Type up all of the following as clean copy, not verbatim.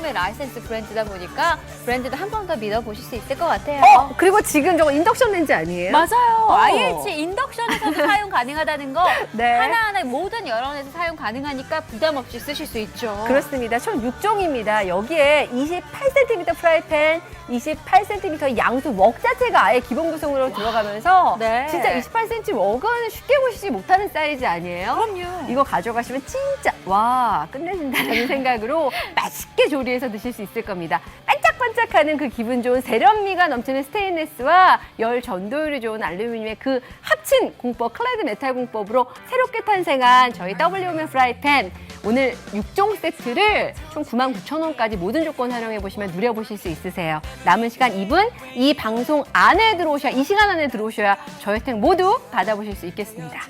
최고의 라이센스 브랜드다 보니까 브랜드도 한 번 더 믿어보실 수 있을 것 같아요. 그리고 지금 저거 인덕션 렌즈 아니에요? 맞아요. IH 인덕션에서도 사용 가능하다는 거 네. 하나하나 모든 여론에서 사용 가능하니까 부담 없이 쓰실 수 있죠. 그렇습니다. 총 6종입니다. 여기에 28cm 프라이팬, 28cm 양수 웍 자체가 아예 기본 구성으로 들어가면서 네. 진짜 28cm 웍은 쉽게 보시지 못하는 사이즈 아니에요? 그럼요. 이거 가져가시면 진짜 와 끝내준다는 생각으로 맛있게 조리해서 드실 수 있을 겁니다. 반짝반짝하는 그 기분 좋은 세련미가 넘치는 스테인리스와 열 전도율이 좋은 알루미늄의 그 합친 공법 클레드 메탈 공법으로 새롭게 탄생한 저희 W오면 프라이팬 오늘 6종 세트를 총 99,000원까지 모든 조건 활용해 보시면 누려보실 수 있으세요. 남은 시간 2분 이 방송 안에 들어오셔야 이 시간 안에 들어오셔야 저희 혜택 모두 받아보실 수 있겠습니다.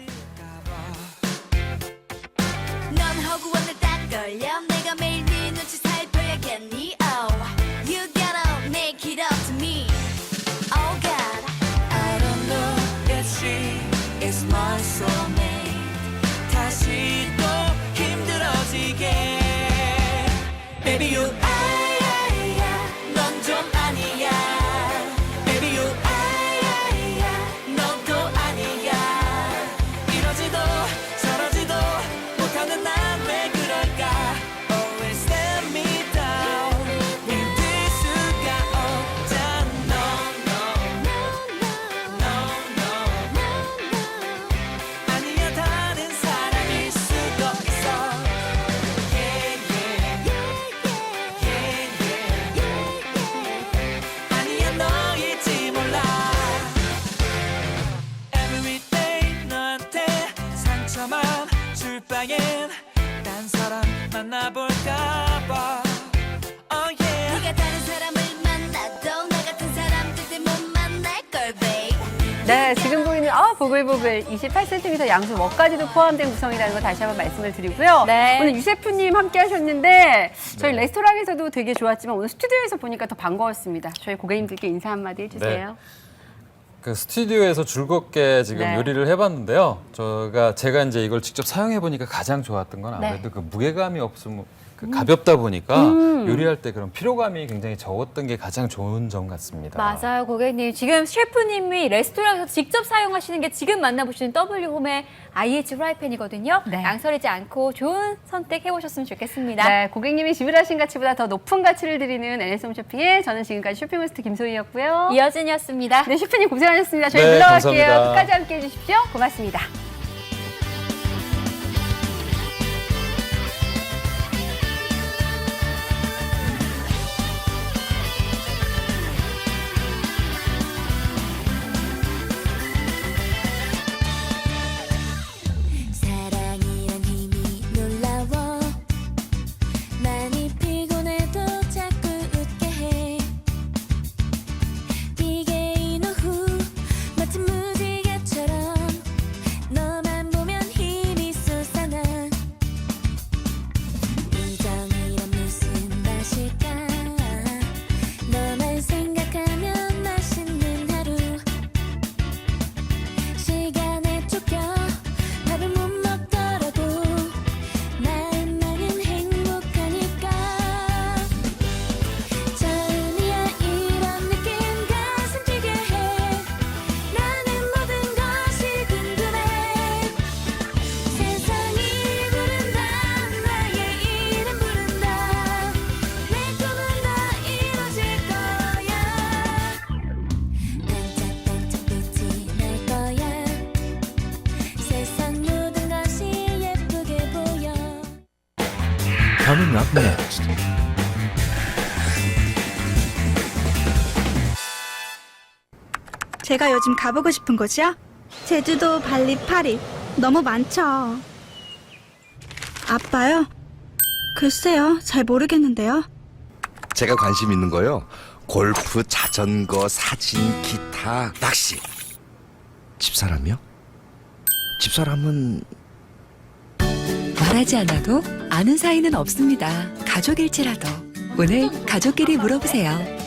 넌 허구한데 딱 걸려 내가 매일 네 눈치 살펴야겠니 Oh you gotta make it up to me Oh God I don't know if she is my soulmate 다시 또 힘들어지게 Baby you 넌 좀 아니야 Baby you 넌 또 아니야 이러지도 저러지도 못하는 난 왜 그럴까 Always let me down 힘들 수가 없잖아 아니야 다른 사람일 수도 있어 아니야 너일지 몰라 Everyday 너한테 상처만 줄 바엔 딴 사람 만나볼까 봐 Oh yeah 네가 다른 사람을 만나도 나 같은 사람들도 못 만날 걸 babe 네, 지금 보이는 보글보글 28cm 양수 웍까지도 포함된 구성이라는 거 다시 한번 말씀을 드리고요. 네. 오늘 유 셰프님 함께 하셨는데 저희 레스토랑에서도 되게 좋았지만 오늘 스튜디오에서 보니까 더 반가웠습니다. 저희 고객님들께 인사 한마디 해주세요. 그 스튜디오에서 즐겁게 지금 네. 요리를 해봤는데요. 제가 이제 이걸 직접 사용해 보니까 가장 좋았던 건 아무래도 그 무게감이 없으면 그 가볍다 보니까 요리할 때 그런 피로감이 굉장히 적었던 게 가장 좋은 점 같습니다. 맞아요, 고객님. 지금 셰프님이 레스토랑에서 직접 사용하시는 게 지금 만나보시는 W홈의 IH 프라이팬이거든요. 네. 양설이지 않고 좋은 선택해보셨으면 좋겠습니다. 네, 고객님이 지불하신 가치보다 더 높은 가치를 드리는 NS홈쇼핑의 저는 지금까지 쇼핑호스트 김소희였고요. 이어진이었습니다. 네, 셰프님 고생하셨습니다. 저희 네, 물러갈게요. 감사합니다. 끝까지 함께 해주십시오. 고맙습니다. 사랑이란 힘이 놀라워 많이 피곤해도 자꾸 웃게 해 기계인 오후 마치 무지개처럼 너만 보면 힘이 솟아나 우정이란 무슨 맛일까 너만 생각하면 맛있는 하루 시간에 쫓겨 밥을 못 먹더라도 마음만은 행복하니까 처음이야 이런 느낌 가슴 뛰게 해 나는 모든 것이 궁금해 세상이 부른다 나의 이름 부른다 내 꿈은 다 이루어질 거야 반짝반짝 빛이 날 거야 세상 모든 것이 예쁘게 보여 Coming up next. 제가 요즘 가보고 싶은 곳이요? 제주도, 발리, 파리 너무 많죠. 아빠요? 글쎄요, 잘 모르겠는데요. 제가 관심 있는 거요. 골프, 자전거, 사진, 기타, 낚시. 집사람이요? 집사람은 말하지 않아도 아는 사이는 없습니다. 가족일지라도 오늘 가족끼리 물어보세요.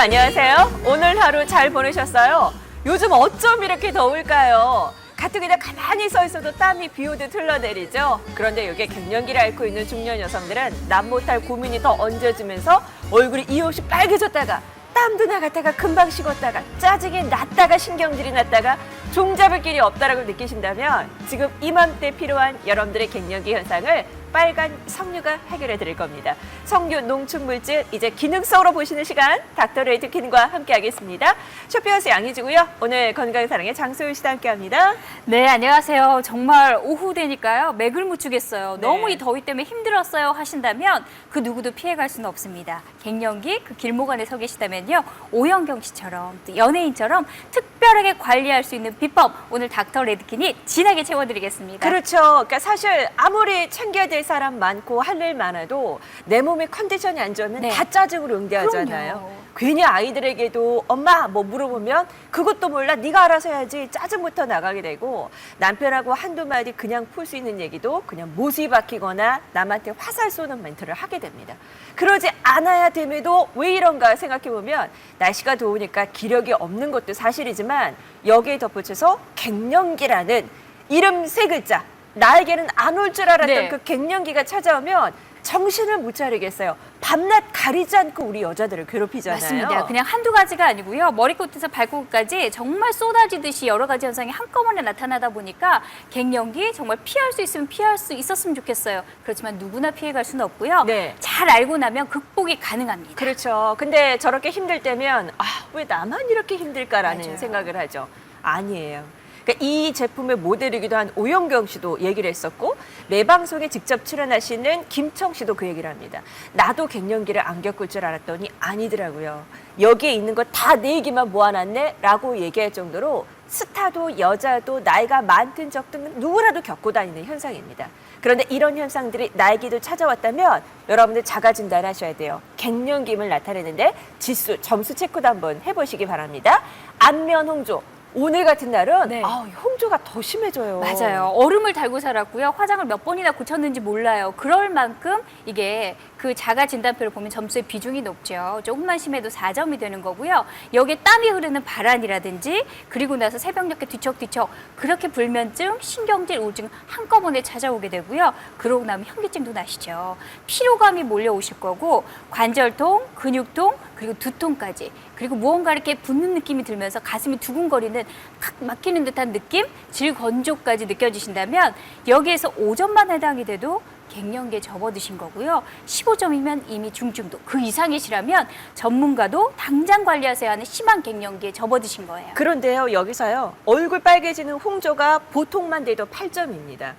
안녕하세요. 오늘 하루 잘 보내셨어요? 요즘 어쩜 이렇게 더울까요? 가뜩이나 가만히 서 있어도 땀이 비 오듯 흘러내리죠. 그런데 이게 갱년기를 앓고 있는 중년 여성들은 남 못할 고민이 더 얹어지면서 얼굴이 이없이 빨개졌다가 땀도 나갔다가 금방 식었다가 짜증이 났다가 신경질이 났다가 종잡을 길이 없다라고 느끼신다면 지금 이맘때 필요한 여러분들의 갱년기 현상을 빨간 석류가 해결해 드릴 겁니다. 석류 농축물질 이제 기능성으로 보시는 시간 닥터 레이트킨과 함께하겠습니다. 쇼핑하우스 양희주고요. 오늘 건강사랑의 장소율 씨와 함께합니다. 네, 안녕하세요. 정말 오후 되니까요. 맥을 못 추겠어요. 네. 너무 이 더위 때문에 힘들었어요 하신다면 그 누구도 피해갈 수는 없습니다. 갱년기 그 길목 안에 서 계시다면요. 오영경 씨처럼 또 연예인처럼 특별하게 관리할 수 있는 비법 오늘 닥터 레드킨이 진하게 채워드리겠습니다. 그렇죠. 그러니까 사실 아무리 챙겨야 될 사람 많고 할 일 많아도 내 몸의 컨디션이 안 좋으면 네. 다 짜증으로 응대하잖아요. 그럼요. 괜히 아이들에게도 엄마 뭐 물어보면 그것도 몰라 네가 알아서 해야지 짜증부터 나가게 되고 남편하고 한두 마디 그냥 풀 수 있는 얘기도 그냥 못이 박히거나 남한테 화살 쏘는 멘트를 하게 됩니다. 그러지 않아야 됨에도 왜 이런가 생각해보면 날씨가 더우니까 기력이 없는 것도 사실이지만 여기에 덧붙여서 갱년기라는 이름 세 글자 나에게는 안 올 줄 알았던 네. 그 갱년기가 찾아오면 정신을 못 차리겠어요. 밤낮 가리지 않고 우리 여자들을 괴롭히잖아요. 맞습니다. 그냥 한두 가지가 아니고요. 머리끝에서 발끝까지 정말 쏟아지듯이 여러 가지 현상이 한꺼번에 나타나다 보니까 갱년기 정말 피할 수 있으면 피할 수 있었으면 좋겠어요. 그렇지만 누구나 피해갈 수는 없고요. 네. 잘 알고 나면 극복이 가능합니다. 그렇죠. 근데 저렇게 힘들 때면 왜 나만 이렇게 힘들까라는 맞아요. 생각을 하죠. 아니에요. 그러니까 이 제품의 모델이기도 한 오영경 씨도 얘기를 했었고 매 방송에 직접 출연하시는 김청 씨도 그 얘기를 합니다. 나도 갱년기를 안 겪을 줄 알았더니 아니더라고요. 여기에 있는 거 다 내 얘기만 모아놨네 라고 얘기할 정도로 스타도 여자도 나이가 많든 적든 누구라도 겪고 다니는 현상입니다. 그런데 이런 현상들이 나에게도 찾아왔다면 여러분들 자가 진단하셔야 돼요. 갱년기임을 나타내는데 지수, 점수 체크도 한번 해보시기 바랍니다. 안면 홍조. 오늘 같은 날은 네. 홍조가 더 심해져요. 맞아요. 얼음을 달고 살았고요. 화장을 몇 번이나 고쳤는지 몰라요. 그럴 만큼 이게 그 자가 진단표를 보면 점수의 비중이 높죠. 조금만 심해도 4점이 되는 거고요. 여기에 땀이 흐르는 발안이라든지 그리고 나서 새벽녘에 뒤척뒤척 그렇게 불면증, 신경질, 우울증 한꺼번에 찾아오게 되고요. 그러고 나면 현기증도 나시죠. 피로감이 몰려오실 거고 관절통, 근육통, 그리고 두통까지 그리고 무언가 이렇게 붓는 느낌이 들면서 가슴이 두근거리는 탁 막히는 듯한 느낌, 질건조까지 느껴지신다면 여기에서 5점만 해당이 돼도 갱년기에 접어드신 거고요. 15점이면 이미 중증도, 그 이상이시라면 전문가도 당장 관리하셔야 하는 심한 갱년기에 접어드신 거예요. 그런데요, 여기서요. 얼굴 빨개지는 홍조가 보통만 돼도 8점입니다.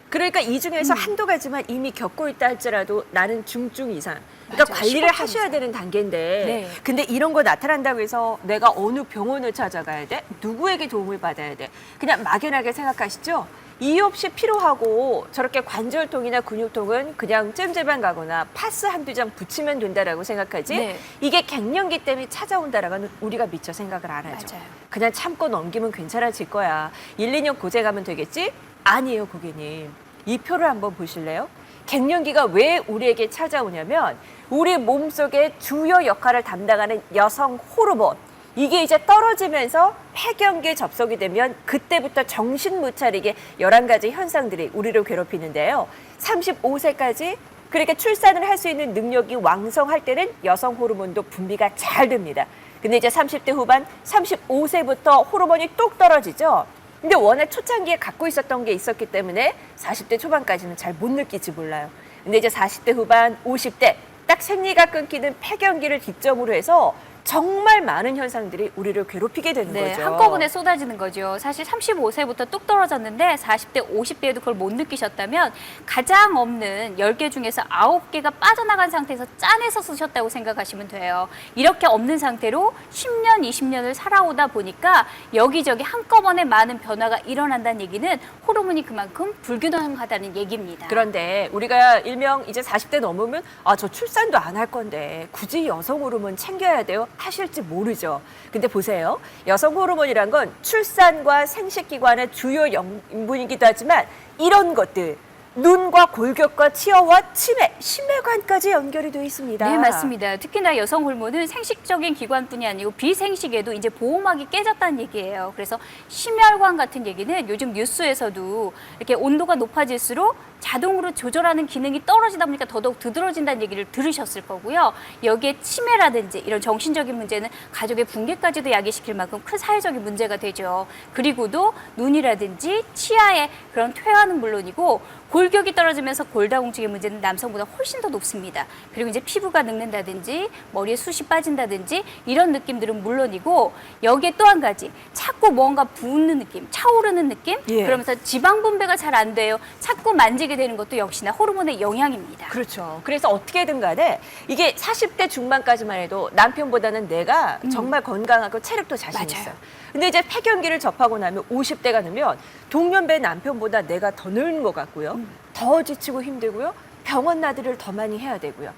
그러니까 이 중에서 한두 가지만 이미 겪고 있다 할지라도 나는 중증 이상. 그러니까 맞아요. 관리를 15% 하셔야 이상. 되는 단계인데 네. 근데 이런 거 나타난다고 해서 내가 어느 병원을 찾아가야 돼? 누구에게 도움을 받아야 돼? 그냥 막연하게 생각하시죠? 이유 없이 피로하고 저렇게 관절통이나 근육통은 그냥 찜질방 가거나 파스 한두 장 붙이면 된다라고 생각하지 네. 이게 갱년기 때문에 찾아온다라고는 우리가 미처 생각을 안 하죠. 맞아요. 그냥 참고 넘기면 괜찮아질 거야. 1, 2년 고생하면 되겠지? 아니에요, 고객님. 이 표를 한번 보실래요? 갱년기가 왜 우리에게 찾아오냐면 우리 몸속의 주요 역할을 담당하는 여성 호르몬 이게 이제 떨어지면서 폐경기에 접속이 되면 그때부터 정신 못 차리게 11가지 현상들이 우리를 괴롭히는데요. 35세까지 그러니까 출산을 할 수 있는 능력이 왕성할 때는 여성 호르몬도 분비가 잘 됩니다. 근데 이제 30대 후반, 35세부터 호르몬이 뚝 떨어지죠. 근데 워낙 초창기에 갖고 있었던 게 있었기 때문에 40대 초반까지는 잘 못 느낄지 몰라요. 근데 이제 40대 후반, 50대 딱 생리가 끊기는 폐경기를 기점으로 해서 정말 많은 현상들이 우리를 괴롭히게 되는 네, 거죠. 한꺼번에 쏟아지는 거죠. 사실 35세부터 뚝 떨어졌는데 40대, 50대에도 그걸 못 느끼셨다면 가장 없는 10개 중에서 9개가 빠져나간 상태에서 짠해서 쓰셨다고 생각하시면 돼요. 이렇게 없는 상태로 10년, 20년을 살아오다 보니까 여기저기 한꺼번에 많은 변화가 일어난다는 얘기는 호르몬이 그만큼 불균형하다는 얘기입니다. 그런데 우리가 일명 이제 40대 넘으면 저 출산도 안 할 건데 굳이 여성 호르몬 챙겨야 돼요? 하실지 모르죠. 근데 보세요. 여성 호르몬이란 건 출산과 생식기관의 주요 영분이기도 하지만 이런 것들 눈과 골격과 치어와 치매, 심혈관까지 연결이 되어 있습니다. 네, 맞습니다. 특히나 여성 호르몬은 생식적인 기관뿐이 아니고 비생식에도 이제 보호막이 깨졌다는 얘기예요. 그래서 심혈관 같은 얘기는 요즘 뉴스에서도 이렇게 온도가 높아질수록 자동으로 조절하는 기능이 떨어지다 보니까 더더욱 두드러진다는 얘기를 들으셨을 거고요. 여기에 치매라든지 이런 정신적인 문제는 가족의 붕괴까지도 야기시킬 만큼 큰 사회적인 문제가 되죠. 그리고도 눈이라든지 치아의 그런 퇴화는 물론이고 골격이 떨어지면서 골다공증의 문제는 남성보다 훨씬 더 높습니다. 그리고 이제 피부가 늙는다든지 머리에 숱이 빠진다든지 이런 느낌들은 물론이고 여기에 또 한 가지 자꾸 뭔가 붓는 느낌, 차오르는 느낌 예. 그러면서 지방 분배가 잘 안 돼요. 자꾸 만지게 되는 것도 역시나 호르몬의 영향입니다. 그렇죠. 그래서 어떻게든 간에 이게 40대 중반까지만 해도 남편보다는 내가 정말 건강하고 체력도 자신 맞아요. 있어요. 근데 이제 폐경기를 접하고 나면 50대가 되면 동년배 남편보다 내가 더 늙은 것 같고요. 더 지치고 힘들고요. 병원 나들이를 더 많이 해야 되고요.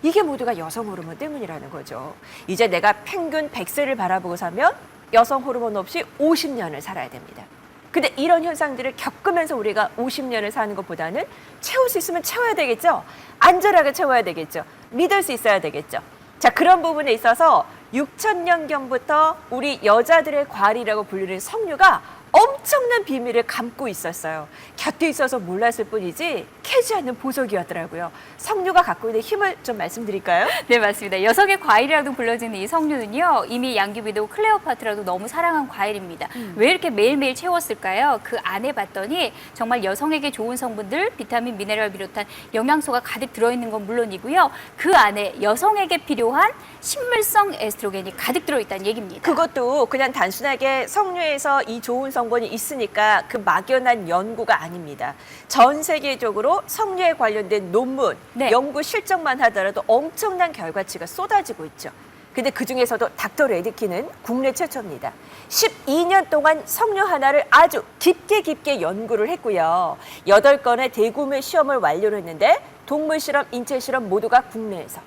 이게 모두가 여성 호르몬 때문이라는 거죠. 이제 내가 평균 100세를 바라보고 사면 여성 호르몬 없이 50년을 살아야 됩니다. 근데 이런 현상들을 겪으면서 우리가 50년을 사는 것보다는 채울 수 있으면 채워야 되겠죠. 안전하게 채워야 되겠죠. 믿을 수 있어야 되겠죠. 자, 그런 부분에 있어서 6000년경부터 우리 여자들의 과리라고 불리는 석류가 엄청난 비밀을 감고 있었어요. 곁에 있어서 몰랐을 뿐이지 캐지 않는 보석이었더라고요. 석류가 갖고 있는 힘을 좀 말씀드릴까요? 네, 맞습니다. 여성의 과일이라고 불려지는 이 석류는요, 이미 양귀비도 클레오파트라도 너무 사랑한 과일입니다. 왜 이렇게 매일매일 채웠을까요? 그 안에 봤더니 정말 여성에게 좋은 성분들, 비타민, 미네랄 비롯한 영양소가 가득 들어있는 건 물론이고요. 그 안에 여성에게 필요한 식물성 에스트로겐이 가득 들어있다는 얘기입니다. 그것도 그냥 단순하게 석류에서 이 좋은 성분이 있으니까 그 막연한 연구가 아닙니다. 전 세계적으로 석류에 관련된 논문, 네. 연구 실적만 하더라도 엄청난 결과치가 쏟아지고 있죠. 근데 그중에서도 닥터 레드키는 국내 최초입니다. 12년 동안 석류 하나를 아주 깊게 연구를 했고요. 8건의 대규모 시험을 완료를 했는데 동물 실험, 인체 실험 모두가 국내에서.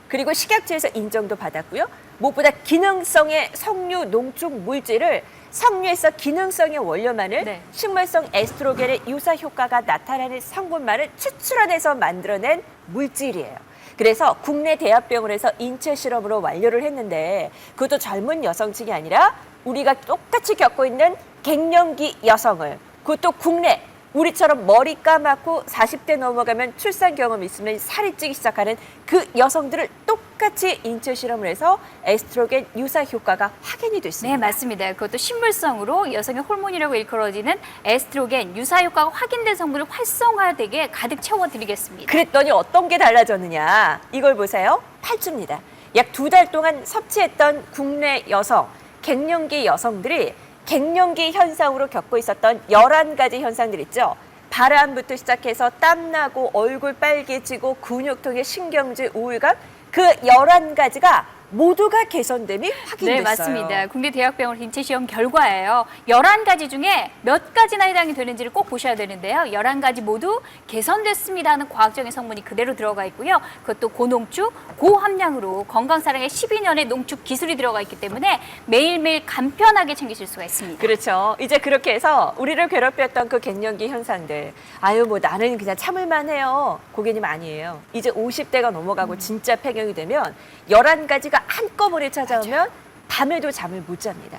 그리고 식약처에서 인정도 받았고요. 무엇보다 기능성의 석류 농축 물질을 석류에서 기능성의 원료만을 네. 식물성 에스트로겐의 유사 효과가 나타나는 성분만을 추출해내서 만들어낸 물질이에요. 그래서 국내 대학병원에서 인체 실험으로 완료를 했는데 그것도 젊은 여성층이 아니라 우리가 똑같이 겪고 있는 갱년기 여성을 그것도 국내 우리처럼 머리 까맣고 40대 넘어가면 출산 경험이 있으면 살이 찌기 시작하는 그 여성들을 똑같이 인체 실험을 해서 에스트로겐 유사 효과가 확인이 됐습니다. 네, 맞습니다. 그것도 식물성으로 여성의 호르몬이라고 일컬어지는 에스트로겐 유사 효과가 확인된 성분을 활성화되게 가득 채워드리겠습니다. 그랬더니 어떤 게 달라졌느냐. 이걸 보세요. 8주입니다. 약 2달 동안 섭취했던 국내 여성, 갱년기 여성들이 갱년기 현상으로 겪고 있었던 11가지 현상들 있죠. 바람부터 시작해서 땀나고 얼굴 빨개지고 근육통에 신경질, 우울감 그 11가지가 모두가 개선됨이 확인됐어요. 네, 맞습니다. 국내 대학병원 인체 시험 결과예요. 11가지 중에 몇 가지나 해당이 되는지를 꼭 보셔야 되는데요. 11가지 모두 개선됐습니다 하는 과학적인 성분이 그대로 들어가 있고요. 그것도 고농축, 고함량으로 건강사랑의 12년의 농축 기술이 들어가 있기 때문에 매일매일 간편하게 챙기실 수가 있습니다. 그렇죠. 이제 그렇게 해서 우리를 괴롭혔던 그 갱년기 현상들. 아유, 뭐 나는 그냥 참을만 해요. 고객님 아니에요. 이제 50대가 넘어가고 진짜 폐경이 되면 11가지가 한꺼번에 찾아오면 밤에도 잠을 못 잡니다.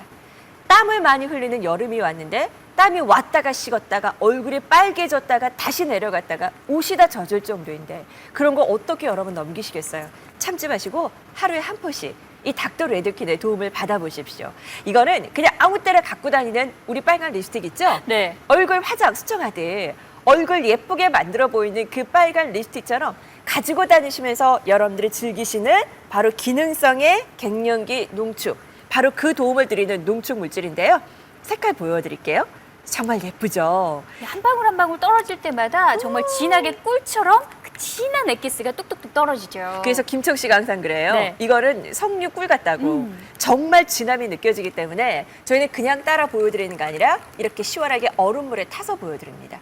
땀을 많이 흘리는 여름이 왔는데 땀이 왔다가 식었다가 얼굴이 빨개졌다가 다시 내려갔다가 옷이 다 젖을 정도인데 그런 거 어떻게 여러분 넘기시겠어요? 참지 마시고 하루에 한 포씩 이 닥터 레드킨의 도움을 받아보십시오. 이거는 그냥 아무 때나 갖고 다니는 우리 빨간 립스틱 있죠? 네. 얼굴 화장 수정하듯 얼굴 예쁘게 만들어 보이는 그 빨간 립스틱처럼 가지고 다니시면서 여러분들이 즐기시는 바로 기능성의 갱년기 농축, 바로 그 도움을 드리는 농축 물질인데요. 색깔 보여드릴게요. 정말 예쁘죠? 한 방울 한 방울 떨어질 때마다 정말 진하게 꿀처럼 그 진한 엑기스가 뚝뚝뚝 떨어지죠. 그래서 김청 씨가 항상 그래요. 네. 이거는 석류 꿀 같다고. 정말 진함이 느껴지기 때문에 저희는 그냥 따라 보여드리는 게 아니라 이렇게 시원하게 얼음물에 타서 보여드립니다.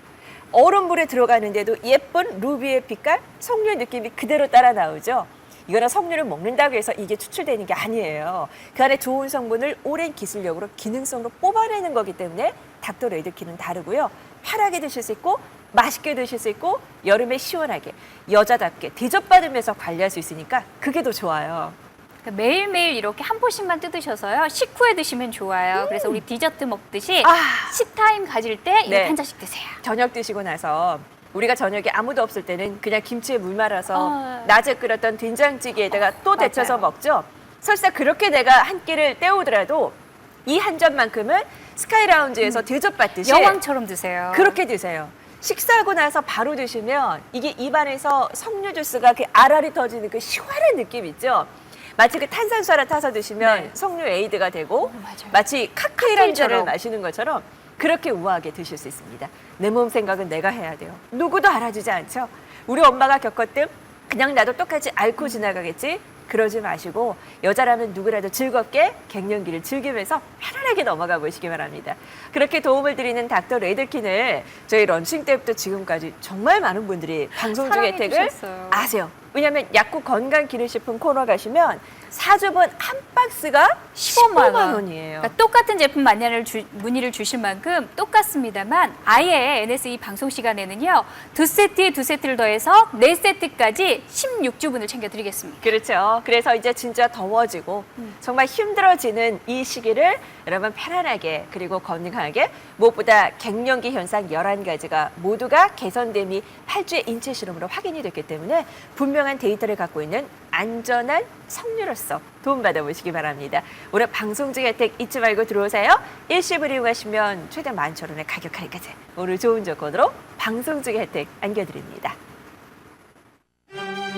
얼음물에 들어가는데도 예쁜 루비의 빛깔, 석류의 느낌이 그대로 따라 나오죠. 이거는 석류를 먹는다고 해서 이게 추출되는 게 아니에요. 그 안에 좋은 성분을 오랜 기술력으로 기능성으로 뽑아내는 거기 때문에 닥터 레드킨은 다르고요. 편하게 드실 수 있고 맛있게 드실 수 있고 여름에 시원하게 여자답게 대접받으면서 관리할 수 있으니까 그게 더 좋아요. 그러니까 매일매일 이렇게 한 포씩만 뜯으셔서요. 식후에 드시면 좋아요. 그래서 우리 디저트 먹듯이 식타임 가질 때 이렇게 네. 한 잔씩 드세요. 저녁 드시고 나서 우리가 저녁에 아무도 없을 때는 그냥 김치에 물 말아서 어. 낮에 끓였던 된장찌개에다가 또 데쳐서 맞아요. 먹죠. 설사 그렇게 내가 한 끼를 때우더라도 이 한 잔만큼은 스카이라운지에서 대접받듯이 여왕처럼 드세요. 그렇게 드세요. 식사하고 나서 바로 드시면 이게 입안에서 석류 주스가 그 알알이 터지는 그 시원한 느낌 있죠. 마치 그 탄산수를 타서 드시면 네. 석류 에이드가 되고 맞아요. 마치 칵테일 한 잔을 칵테일처럼. 마시는 것처럼 그렇게 우아하게 드실 수 있습니다. 내 몸 생각은 내가 해야 돼요. 누구도 알아주지 않죠. 우리 엄마가 겪었듯 그냥 나도 똑같이 앓고 지나가겠지. 그러지 마시고 여자라면 누구라도 즐겁게 갱년기를 즐기면서 편안하게 넘어가 보시기 바랍니다. 그렇게 도움을 드리는 닥터 레이들킨을 저희 런칭 때부터 지금까지 정말 많은 분들이 방송 중 사랑해 혜택을 주셨어요. 아세요. 왜냐하면 약국 건강기능식품 코너 가시면 4주분 한 박스가 15만 원이에요. 그러니까 똑같은 제품 문의를 주실 만큼 똑같습니다만 아예 NSE 방송 시간에는요. 2세트에 2세트를 더해서 4세트까지 16주분을 챙겨드리겠습니다. 그렇죠. 그래서 이제 진짜 더워지고 정말 힘들어지는 이 시기를 여러분 편안하게 그리고 건강하게 무엇보다 갱년기 현상 11가지가 모두가 개선됨이 8주의 인체 실험으로 확인이 됐기 때문에 분명한 데이터를 갖고 있는 안전한 석류로서 도움받아 보시기 바랍니다. 오늘 방송 중 혜택 잊지 말고 들어오세요. 일시불 이용하시면 최대 11,000원의 가격 할인까지 오늘 좋은 조건으로 방송 중 혜택 안겨드립니다.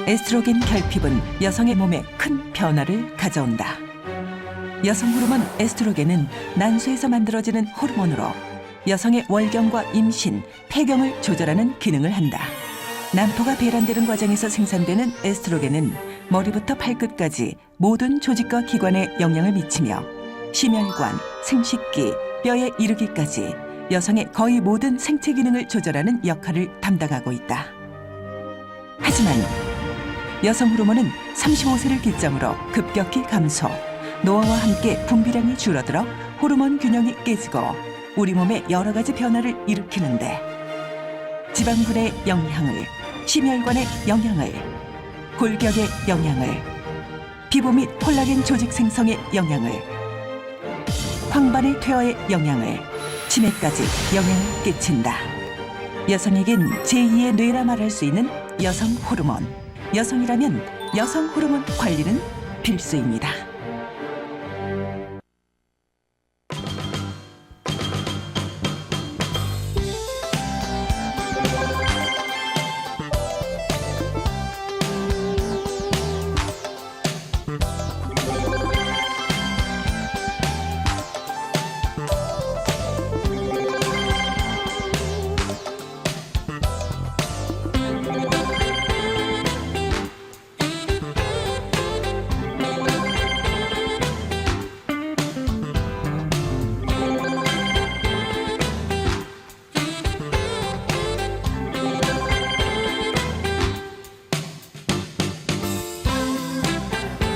에스트로겐 결핍은 여성의 몸에 큰 변화를 가져온다. 여성 호르몬 에스트로겐은 난소에서 만들어지는 호르몬으로 여성의 월경과 임신, 폐경을 조절하는 기능을 한다. 난토가 배란되는 과정에서 생산되는 에스트로겐은 머리부터 발끝까지 모든 조직과 기관에 영향을 미치며 심혈관, 생식기, 뼈에 이르기까지 여성의 거의 모든 생체 기능을 조절하는 역할을 담당하고 있다. 하지만 여성 호르몬은 35세를 기점으로 급격히 감소, 노화와 함께 분비량이 줄어들어 호르몬 균형이 깨지고 우리 몸에 여러 가지 변화를 일으키는데 지방분의 영향을, 심혈관의 영향을, 골격의 영향을, 피부 및 콜라겐 조직 생성의 영향을, 황반의 퇴화의 영향을, 치매까지 영향을 끼친다. 여성에겐 제2의 뇌라 말할 수 있는 여성 호르몬. 여성이라면 여성 호르몬 관리는 필수입니다.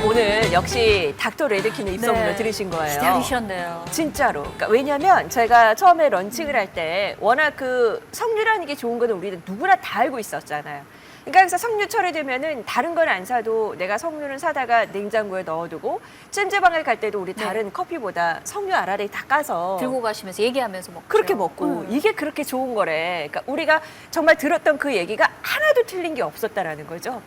오늘 역시 닥터 레드킨의 입소문을 네. 들으신 거예요. 기다리셨네요. 진짜로. 그러니까 왜냐하면 제가 처음에 런칭을 할 때 워낙 그 석류라는 게 좋은 거는 우리는 누구나 다 알고 있었잖아요. 그러니까 그래서 석류 처리되면은 다른 건 안 사도 내가 석류를 사다가 냉장고에 넣어두고 찜질방을 갈 때도 우리 다른 커피보다 석류 알알이 다 까서 들고 가시면서 얘기하면서 먹죠. 그렇게 먹고 이게 그렇게 좋은 거래. 그러니까 우리가 정말 들었던 그 얘기가 하나도 틀린 게 없었다라는 거죠.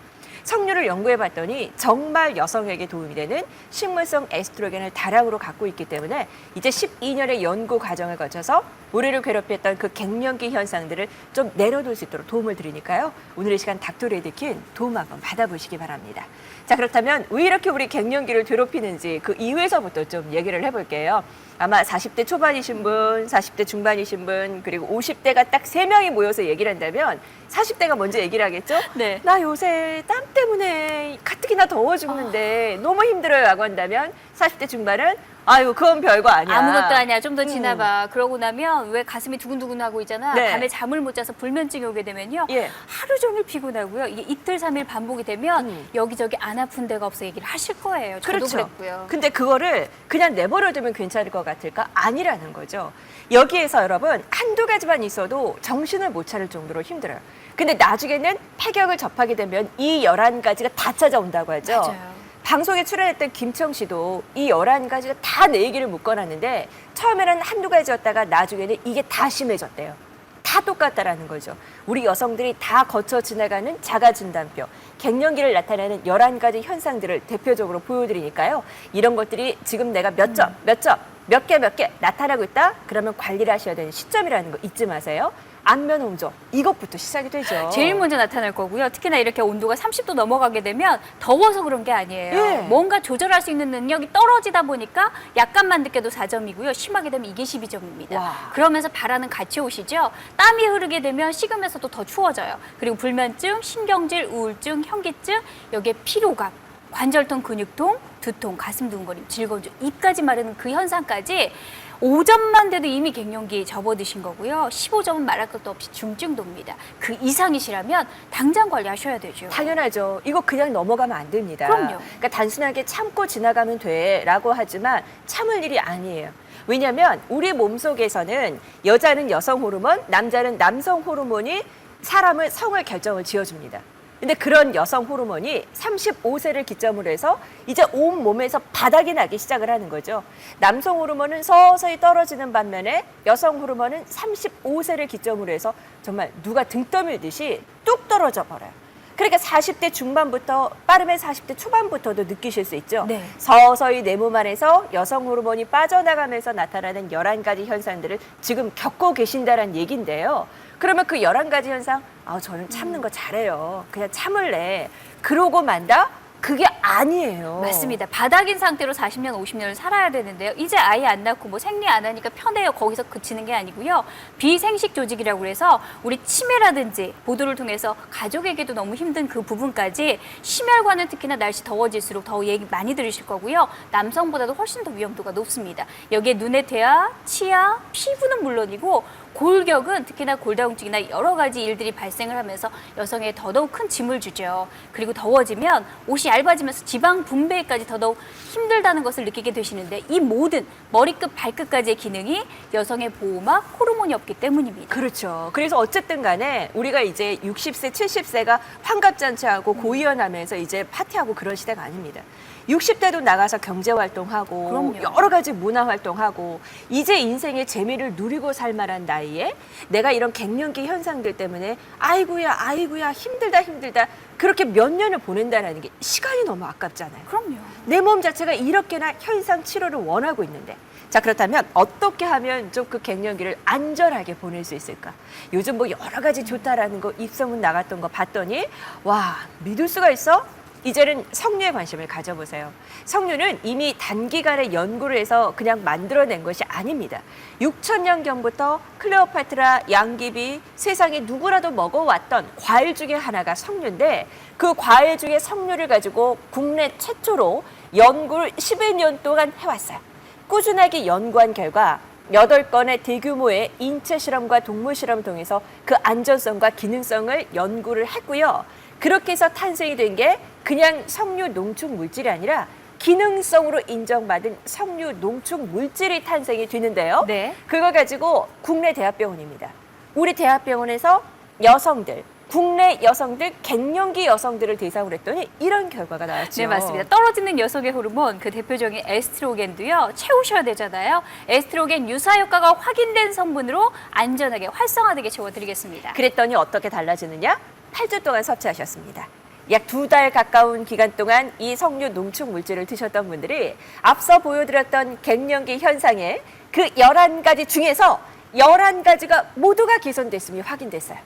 석류를 연구해 봤더니 정말 여성에게 도움이 되는 식물성 에스트로겐을 다량으로 갖고 있기 때문에 이제 12년의 연구 과정을 거쳐서 우리를 괴롭혔던 그 갱년기 현상들을 좀 내려놓을 수 있도록 도움을 드리니까요. 오늘 이 시간 닥터 레드킨 도움 한번 받아보시기 바랍니다. 자, 그렇다면 왜 이렇게 우리 갱년기를 괴롭히는지 그 이유에서부터 좀 얘기를 해볼게요. 아마 40대 초반이신 분, 40대 중반이신 분, 그리고 50대가 딱 3명이 모여서 얘기를 한다면 40대가 먼저 얘기를 하겠죠? 네. 나 요새 땀 때문에 가뜩이나 더워 죽는데 너무 힘들어요 라고 한다면 40대 중반은 아유, 그건 별거 아니야. 아무것도 아니야. 좀 더 지나봐. 그러고 나면 왜 가슴이 두근두근하고 있잖아. 네. 밤에 잠을 못 자서 불면증이 오게 되면요. 예. 하루 종일 피곤하고요. 이게 이틀, 3일 반복이 되면 여기저기 안 아픈 데가 없어 얘기를 하실 거예요. 저도 그렇죠. 그랬고요. 근데 그거를 그냥 내버려두면 괜찮을 것 같을까? 아니라는 거죠. 여기에서 여러분 한두 가지만 있어도 정신을 못 차릴 정도로 힘들어요. 근데 나중에는 폐경을 접하게 되면 이 11가지가 다 찾아온다고 하죠. 맞아요. 방송에 출연했던 김청 씨도 이 11가지가 다 내 얘기를 묶어놨는데 처음에는 한두 가지였다가 나중에는 이게 다 심해졌대요. 다 똑같다라는 거죠. 우리 여성들이 다 거쳐 지나가는 자가진단표, 갱년기를 나타내는 11가지 현상들을 대표적으로 보여드리니까요. 이런 것들이 지금 내가 몇 점, 몇 개 나타나고 있다? 그러면 관리를 하셔야 되는 시점이라는 거 잊지 마세요. 안면 홍조, 이것부터 시작이 되죠. 제일 먼저 나타날 거고요. 특히나 이렇게 온도가 30도 넘어가게 되면 더워서 그런 게 아니에요. 예. 뭔가 조절할 수 있는 능력이 떨어지다 보니까 약간만 느껴도 4점이고요. 심하게 되면 이게 12점입니다. 와. 그러면서 바라는 같이 오시죠. 땀이 흐르게 되면 식으면서도 더 추워져요. 그리고 불면증, 신경질, 우울증, 현기증, 여기에 피로감, 관절통, 근육통, 두통, 가슴 두근거림, 질거주, 입까지 마르는 그 현상까지 5점만 돼도 이미 갱년기 접어드신 거고요. 15점은 말할 것도 없이 중증도입니다. 그 이상이시라면 당장 관리하셔야 되죠. 당연하죠. 이거 그냥 넘어가면 안 됩니다. 그럼요. 그러니까 단순하게 참고 지나가면 돼라고 하지만 참을 일이 아니에요. 왜냐하면 우리 몸속에서는 여자는 여성 호르몬, 남자는 남성 호르몬이 사람의 성을 결정을 지어줍니다. 근데 그런 여성 호르몬이 35세를 기점으로 해서 이제 온 몸에서 바닥이 나기 시작을 하는 거죠. 남성 호르몬은 서서히 떨어지는 반면에 여성 호르몬은 35세를 기점으로 해서 정말 누가 등 떠밀듯이 뚝 떨어져 버려요. 그러니까 40대 중반부터 빠르면 40대 초반부터도 느끼실 수 있죠. 네. 서서히 내 몸 안에서 여성 호르몬이 빠져나가면서 나타나는 11가지 현상들을 지금 겪고 계신다는 얘기인데요. 그러면 그 11가지 현상, 저는 참는 거 잘해요. 그냥 참을래. 그러고 만다? 그게 아니에요. 맞습니다. 바닥인 상태로 40년, 50년을 살아야 되는데요. 이제 아이 안 낳고 뭐 생리 안 하니까 편해요. 거기서 그치는 게 아니고요. 비생식 조직이라고 그래서 우리 치매라든지 보도를 통해서 가족에게도 너무 힘든 그 부분까지 심혈관은 특히나 날씨 더워질수록 더 얘기 많이 들으실 거고요. 남성보다도 훨씬 더 위험도가 높습니다. 여기에 눈의 태아, 치아, 피부는 물론이고 골격은 특히나 골다공증이나 여러 가지 일들이 발생을 하면서 여성에 더더욱 큰 짐을 주죠. 그리고 더워지면 옷이 얇아지면서 지방 분배까지 더더욱 힘들다는 것을 느끼게 되시는데 이 모든 머리끝 발끝까지의 기능이 여성의 보호막 호르몬이 없기 때문입니다. 그렇죠. 그래서 어쨌든 간에 우리가 이제 60세, 70세가 환갑잔치하고 고위험하면서 이제 파티하고 그런 시대가 아닙니다. 60대도 나가서 경제활동하고 그럼요. 여러 가지 문화활동하고 이제 인생의 재미를 누리고 살 만한 나이에 내가 이런 갱년기 현상들 때문에 아이고야 힘들다 그렇게 몇 년을 보낸다는 게 시간이 너무 아깝잖아요. 그럼요. 내 몸 자체가 이렇게나 현상 치료를 원하고 있는데 자 그렇다면 어떻게 하면 좀 그 갱년기를 안전하게 보낼 수 있을까? 요즘 뭐 여러 가지 좋다라는 거 입소문 나갔던 거 봤더니 와 믿을 수가 있어? 이제는 석류에 관심을 가져보세요. 석류는 이미 단기간에 연구를 해서 그냥 만들어낸 것이 아닙니다. 6,000년경부터 클레오파트라, 양귀비, 세상에 누구라도 먹어왔던 과일 중에 하나가 석류인데 그 과일 중에 석류를 가지고 국내 최초로 연구를 11년 동안 해왔어요. 꾸준하게 연구한 결과 8건의 대규모의 인체 실험과 동물 실험을 통해서 그 안전성과 기능성을 연구를 했고요. 그렇게 해서 탄생이 된 게 그냥 석류 농축 물질이 아니라 기능성으로 인정받은 석류 농축 물질이 탄생이 되는데요. 네. 그걸 가지고 국내 대학병원입니다. 우리 대학병원에서 여성들, 국내 여성들, 갱년기 여성들을 대상으로 했더니 이런 결과가 나왔죠. 네, 맞습니다. 떨어지는 여성의 호르몬, 그 대표적인 에스트로겐도요, 채우셔야 되잖아요. 에스트로겐 유사 효과가 확인된 성분으로 안전하게 활성화되게 채워드리겠습니다. 그랬더니 어떻게 달라지느냐? 8주 동안 섭취하셨습니다. 약 2달 가까운 기간 동안 이 석류 농축 물질을 드셨던 분들이 앞서 보여드렸던 갱년기 현상의 그 11가지 중에서 11가지가 모두가 개선됐음이 확인됐어요.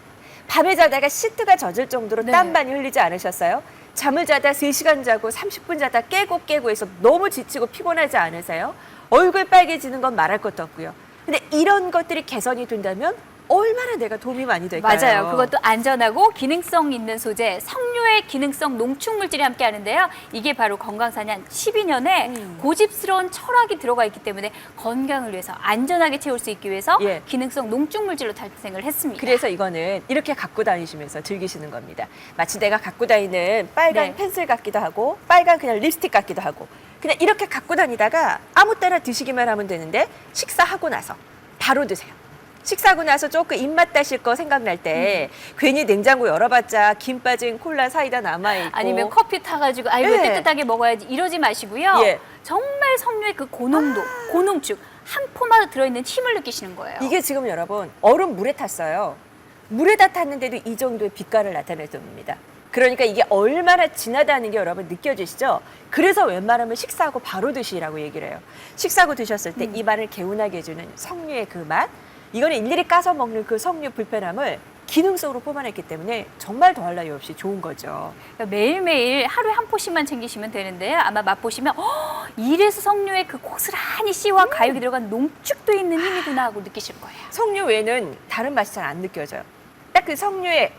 밤에 자다가 시트가 젖을 정도로 네. 땀 많이 흘리지 않으셨어요? 잠을 자다 3시간 자고 30분 자다 깨고 해서 너무 지치고 피곤하지 않으세요? 얼굴 빨개지는 건 말할 것도 없고요. 근데 이런 것들이 개선이 된다면 얼마나 내가 도움이 많이 될까요? 맞아요. 그것도 안전하고 기능성 있는 소재, 석류의 기능성 농축물질이 함께 하는데요. 이게 바로 건강사냥 12년에 고집스러운 철학이 들어가 있기 때문에 건강을 위해서 안전하게 채울 수 있기 위해서 예. 기능성 농축물질로 탄생을 했습니다. 그래서 이거는 이렇게 갖고 다니시면서 즐기시는 겁니다. 마치 내가 갖고 다니는 빨간 네. 펜슬 같기도 하고 빨간 그냥 립스틱 같기도 하고 그냥 이렇게 갖고 다니다가 아무 때나 드시기만 하면 되는데 식사하고 나서 바로 드세요. 식사하고 나서 조금 입맛 다실 거 생각날 때 괜히 냉장고 열어봤자 김 빠진 콜라 사이다 남아있고 아니면 커피 타가지고 아이고 예. 깨끗하게 먹어야지 이러지 마시고요. 예. 정말 석류의 그 고농도, 고농축 한 포마도 들어있는 힘을 느끼시는 거예요. 이게 지금 여러분 얼음 물에 탔어요. 물에다 탔는데도 이 정도의 빛깔을 나타낼 겁니다. 그러니까 이게 얼마나 진하다는 게 여러분 느껴지시죠? 그래서 웬만하면 식사하고 바로 드시라고 얘기를 해요. 식사하고 드셨을 때 입안을 개운하게 해주는 석류의 그 맛, 이거는 일일이 까서 먹는 그 석류 불편함을 기능성으로 뽑아냈기 때문에 정말 더할 나위 없이 좋은 거죠. 그러니까 매일매일 하루에 한 포씩만 챙기시면 되는데요. 아마 맛보시면 이래서 석류에 그 고스란히 씨와 가육이 들어간 농축도 있는 힘이구나 하고 느끼실 거예요. 석류 외에는 다른 맛이 잘 안 느껴져요. 딱 그 석류의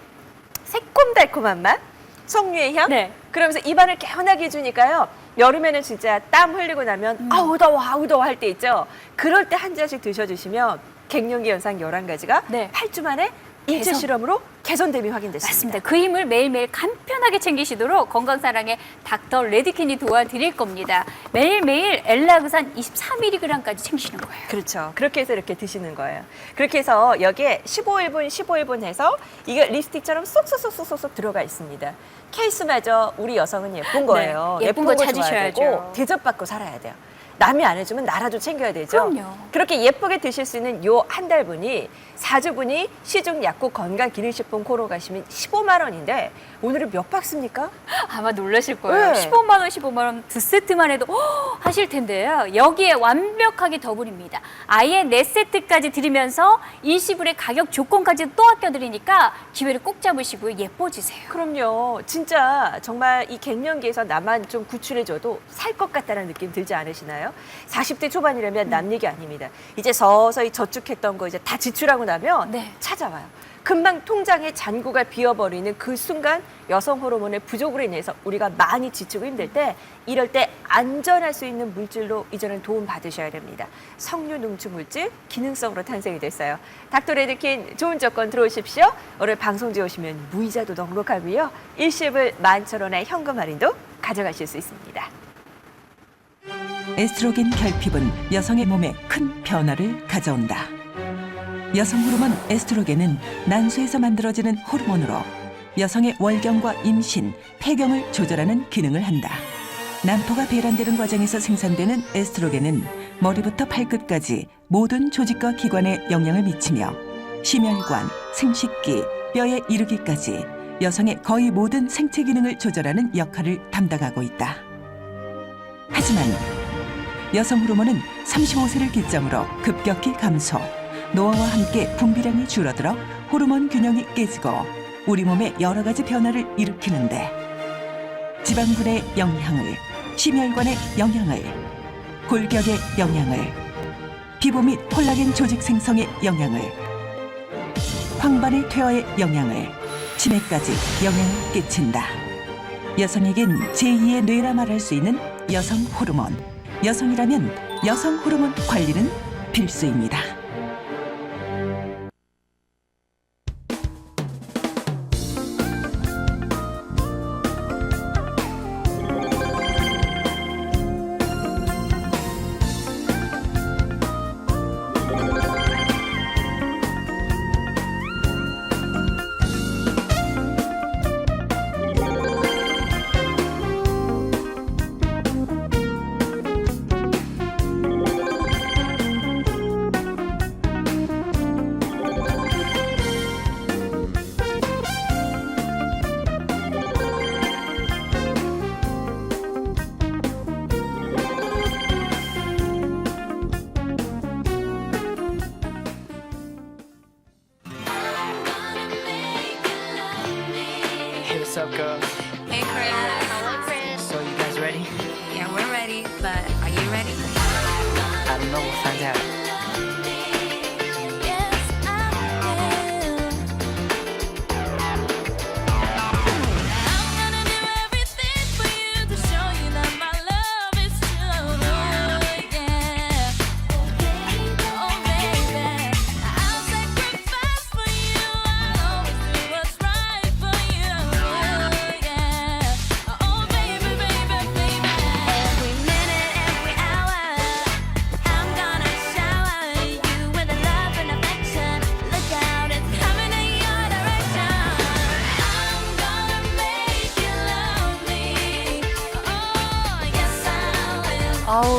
새콤달콤한 맛, 석류의 향. 네. 그러면서 입안을 개운하게 해주니까요. 여름에는 진짜 땀 흘리고 나면 아우 더워 할 때 있죠. 그럴 때 한 잔씩 드셔주시면 갱년기 현상 11가지가 네. 8주 만에 인체 개선. 실험으로 개선됨이 확인됐습니다. 맞습니다. 그 힘을 매일매일 간편하게 챙기시도록 건강사랑의 닥터 레드킨이 도와드릴 겁니다. 매일매일 엘라그산 23mg까지 챙기시는 거예요. 그렇죠. 그렇게 해서 이렇게 드시는 거예요. 그렇게 해서 여기에 15일분 해서 이게 립스틱처럼 쏙쏙쏙쏙쏙 들어가 있습니다. 케이스마저 우리 여성은 예쁜 거예요. 네, 예쁜 거 좋아야 찾으셔야죠. 되고 대접받고 살아야 돼요. 남이 안 해주면 나라도 챙겨야 되죠. 그럼요. 그렇게 예쁘게 드실 수 있는 요 한 달분이 4주분이 시중 약국 건강기능식품 코로 가시면 15만 원인데 오늘은 몇 박스입니까? 아마 놀라실 거예요. 네. 15만 원 두 세트만 해도 하실 텐데요. 여기에 완벽하게 더블입니다. 아예 4세트까지 드리면서 일시불의 가격 조건까지 또 아껴드리니까 기회를 꼭 잡으시고요. 예뻐지세요. 그럼요. 진짜 정말 이 갱년기에서 나만 좀 구출해줘도 살 것 같다는 느낌 들지 않으시나요? 40대 초반이라면 남 얘기 아닙니다. 이제 서서히 저축했던 거 이제 다 지출하고 나면 네. 찾아와요. 금방 통장에 잔고가 비어버리는 그 순간 여성 호르몬의 부족으로 인해서 우리가 많이 지치고 힘들 때 이럴 때 안전할 수 있는 물질로 이제는 도움 받으셔야 됩니다. 석류 농축 물질 기능성으로 탄생이 됐어요. 닥터 레드킨 좋은 조건 들어오십시오. 오늘 방송주에 오시면 무이자도 넉넉하고요. 일시불 11,000원의 현금 할인도 가져가실 수 있습니다. 에스트로겐 결핍은 여성의 몸에 큰 변화를 가져온다. 여성 호르몬 에스트로겐은 난소에서 만들어지는 호르몬으로 여성의 월경과 임신, 폐경을 조절하는 기능을 한다. 난토가 배란되는 과정에서 생산되는 에스트로겐은 머리부터 발끝까지 모든 조직과 기관에 영향을 미치며 심혈관, 생식기, 뼈에 이르기까지 여성의 거의 모든 생체 기능을 조절하는 역할을 담당하고 있다. 하지만 여성 호르몬은 35세를 기점으로 급격히 감소, 노화와 함께 분비량이 줄어들어 호르몬 균형이 깨지고 우리 몸에 여러 가지 변화를 일으키는데 지방분의 영향을, 심혈관의 영향을, 골격의 영향을, 피부 및 콜라겐 조직 생성의 영향을, 황반의 퇴화의 영향을, 치매까지 영향을 끼친다. 여성에겐 제2의 뇌라 말할 수 있는 여성 호르몬. 여성이라면 여성 호르몬 관리는 필수입니다. Hey, what's up, girls? Hey Chris. Hello Chris. So you guys ready? Yeah, we're ready, but are you ready? I don't know. We'll find out. Yes, I am.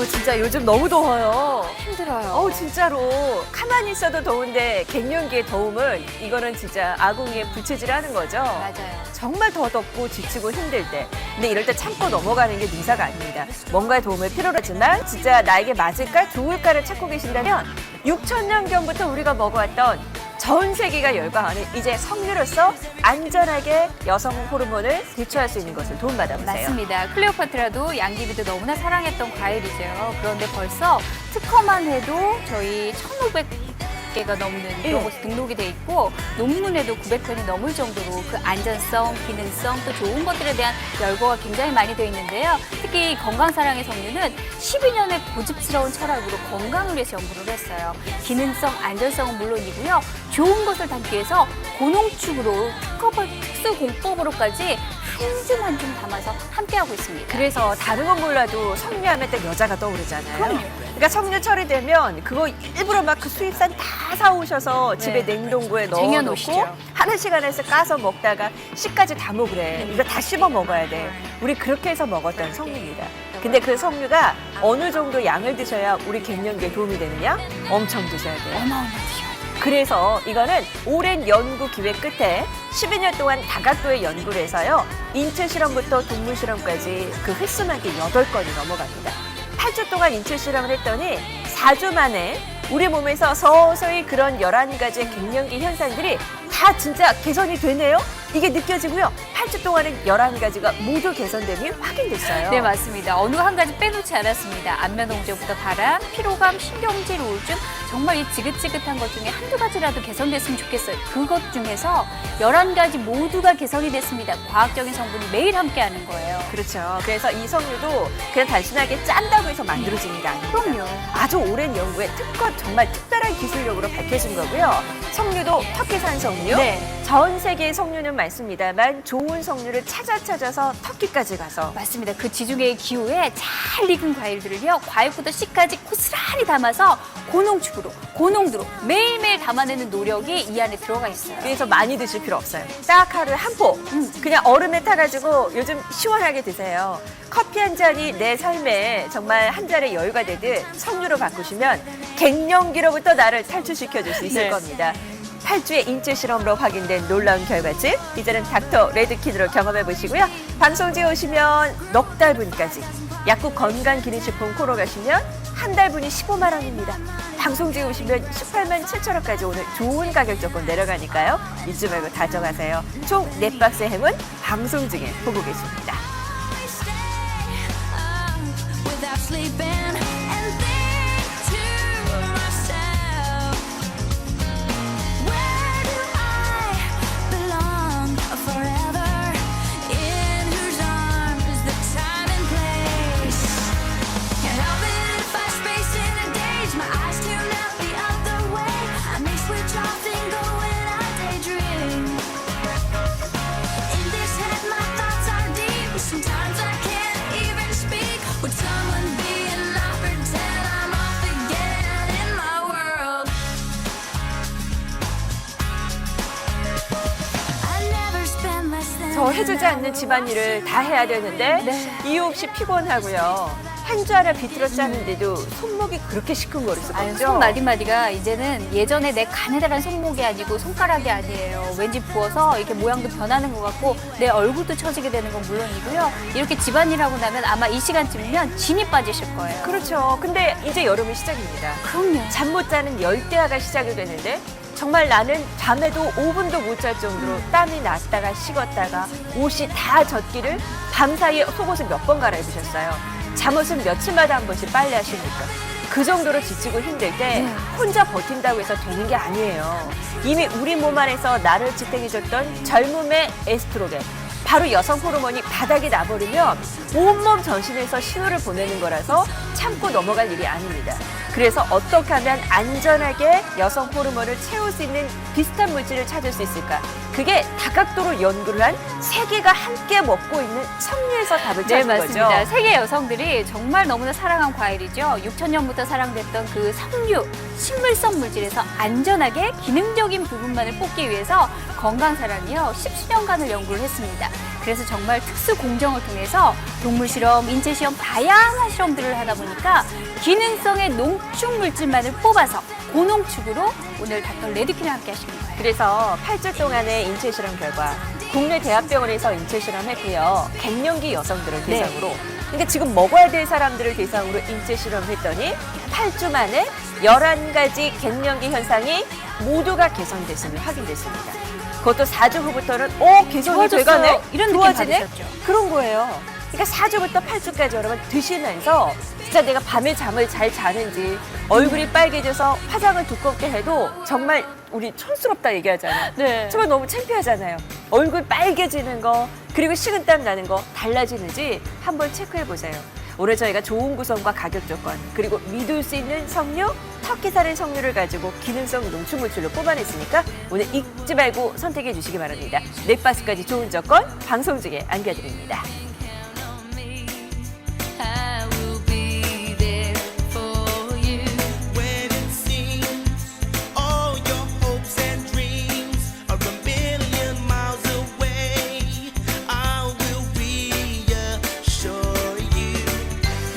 진짜 요즘 너무 더워요. 힘들어요. 진짜로 가만히 있어도 더운데 갱년기의 더움은 이거는 진짜 아궁이에 불체질하는 거죠. 맞아요. 정말 더 덥고 지치고 힘들 때. 근데 이럴 때 참고 넘어가는 게 능사가 아닙니다. 뭔가의 도움을 필요로 하지만 진짜 나에게 맞을까 좋을까를 찾고 계신다면 6,000년경부터 우리가 먹어왔던 전 세계가 열광하는 이제 석류로서 안전하게 여성 호르몬을 대처할 수 있는 것을 도움받아 보세요. 맞습니다. 클레오파트라도 양귀비도 너무나 사랑했던 과일이죠. 그런데 벌써 특허만 해도 저희 1,500개가 넘는 그런 곳이 등록이 돼 있고 논문에도 900편이 넘을 정도로 그 안전성, 기능성 또 좋은 것들에 대한 열거가 굉장히 많이 되어 있는데요. 특히 건강사랑의 석류는 12년의 고집스러운 철학으로 건강을 위해서 연구를 했어요. 기능성, 안전성은 물론이고요. 좋은 것을 담기 위해서 고농축으로 특수 공법으로까지 한 줌 담아서 함께하고 있습니다. 그래서 다른 건 몰라도 석류하면 딱 여자가 떠오르잖아요. 그럼요. 그러니까 석류 처리되면 그거 일부러 막 그 수입산 다 사오셔서 집에 냉동고에 넣어놓고 쟁여놓으시죠. 하나씩 까서 먹다가 씨까지 다 먹으래. 이거 다 씹어 먹어야 돼. 우리 그렇게 해서 먹었던 석류입니다. 근데 그 석류가 어느 정도 양을 드셔야 우리 갱년기에 도움이 되느냐? 엄청 드셔야 돼요. 어마어마하게 드셔야 돼요. 그래서 이거는 오랜 연구 기획 끝에 12년 동안 다각도의 연구를 해서요. 인체 실험부터 동물 실험까지 그 횟수만 게 8건이 넘어갑니다. 8주 동안 인체 실험을 했더니 4주 만에 우리 몸에서 서서히 그런 11가지의 갱년기 현상들이 다 진짜 개선이 되네요. 이게 느껴지고요. 8주 동안은 11가지가 모두 개선됨이 확인됐어요. 네, 맞습니다. 어느 한 가지 빼놓지 않았습니다. 안면홍조부터 바람, 피로감, 신경질, 우울증 정말 이 지긋지긋한 것 중에 한두 가지라도 개선됐으면 좋겠어요. 그것 중에서 11가지 모두가 개선이 됐습니다. 과학적인 성분이 매일 함께하는 거예요. 그렇죠. 그래서 이 석류도 그냥 단순하게 짠다고 해서 만들어지는 게 아닙니다. 그럼요. 아주 오랜 연구에 정말 특별한 기술력으로 밝혀진 거고요. 석류도 터키산 석류. 네. 전 세계의 석류는 많습니다만 좋은 석류를 찾아서 터키까지 가서 맞습니다. 그 지중해의 기후에 잘 익은 과일들을요. 과육부터 씨까지 고스란히 담아서 고농축으로, 고농도로 매일매일 담아내는 노력이 이 안에 들어가 있어요. 그래서 많이 드실 필요 없어요. 딱 하루에 한 포. 그냥 얼음에 타가지고 요즘 시원하게 드세요. 커피 한 잔이 내 삶에 정말 한 잔의 여유가 되듯 석류로 바꾸시면 갱년기로부터 나를 탈출시켜줄 수 있을 네. 겁니다. 8주의 인체 실험으로 확인된 놀라운 결과집 이제는 닥터 레드킨으로 경험해 보시고요. 방송지에 오시면 넉 달분까지 약국 건강기능식품 코너 가시면 한 달분이 15만 원입니다. 방송지에 오시면 18만 7천 원까지 오늘 좋은 가격 조건 내려가니까요. 잊지 말고 다 정하세요. 총 4박스의 행운 방송 중에 보고 계십니다. without sleeping and think to myself, where do I belong forever? In whose arms the time and place? Can't help it if I space in a daze. My eyes tune out the other way. I may switch off and go when I daydream. In this head, my thoughts are deep. Sometimes I can't even speak. Would someone be and I pretend I'm off again in my world? I never spend less than 저 해주지 않는 집안일을 다 해야 되는데 이유 없이 피곤하고요. 한 줄 하나 비틀어 짜는데도 손목이 그렇게 시큰거릴 수가 아유, 없죠. 손 마디마디가 이제는 예전에 내 가느다란 손목이 아니고 손가락이 아니에요. 왠지 부어서 이렇게 모양도 변하는 것 같고 내 얼굴도 처지게 되는 건 물론이고요. 이렇게 집안일 하고 나면 아마 이 시간쯤이면 진이 빠지실 거예요. 그렇죠. 근데 이제 여름이 시작입니다. 그럼요. 잠 못 자는 열대야가 시작이 되는데 정말 나는 잠에도 5분도 못 잘 정도로 땀이 났다가 식었다가 옷이 다 젖기를 밤사이에 속옷을 몇 번 갈아입으셨어요. 잠옷은 며칠마다 한 번씩 빨래하십니까? 그 정도로 지치고 힘들 때 혼자 버틴다고 해서 되는 게 아니에요. 이미 우리 몸 안에서 나를 지탱해줬던 젊음의 에스트로겐, 바로 여성 호르몬이 바닥이 나버리면 온몸 전신에서 신호를 보내는 거라서 참고 넘어갈 일이 아닙니다. 그래서 어떻게 하면 안전하게 여성 호르몬을 채울 수 있는 비슷한 물질을 찾을 수 있을까? 그게 다각도로 연구를 한 세계가 함께 먹고 있는 석류에서 답을 네, 찾은 맞습니다. 거죠. 세계 여성들이 정말 너무나 사랑한 과일이죠. 6,000년부터 사랑됐던 그 석류, 식물성 물질에서 안전하게 기능적인 부분만을 뽑기 위해서 건강사랑이요 10수년간을 연구를 했습니다. 그래서 정말 특수 공정을 통해서 동물 실험, 인체 시험, 다양한 실험들을 하다 보니까 기능성의 농축 물질만을 뽑아서 고농축으로 오늘 닥터 레드킨과 함께 하시는 거예요. 그래서 8주 동안의 인체 실험 결과 국내 대학병원에서 인체 실험했고요. 갱년기 여성들을 대상으로. 그러니까 지금 먹어야 될 사람들을 대상으로 인체 실험했더니 8주 만에 11가지 갱년기 현상이 모두가 개선됐음을 확인됐습니다. 그것도 4주 후부터는 개선이 돼가네? 이런 느낌 좋아지네? 받으셨죠? 그런 거예요. 그러니까 4주부터 8주까지 여러분 드시면서 진짜 내가 밤에 잠을 잘 자는지 얼굴이 빨개져서 화장을 두껍게 해도 정말 우리 촌스럽다 얘기하잖아요. 네. 정말 너무 창피하잖아요. 얼굴 빨개지는 거 그리고 식은땀 나는 거 달라지는지 한번 체크해 보세요. 오늘 저희가 좋은 구성과 가격 조건 그리고 믿을 수 있는 석류, 터키살인 석류를 가지고 기능성 농축물질로 뽑아냈으니까 오늘 잊지 말고 선택해 주시기 바랍니다. 넷바스까지 좋은 조건 방송 중에 안겨드립니다. I will be there for you. When it seems all your hopes and dreams are a million miles away, I will reassure you.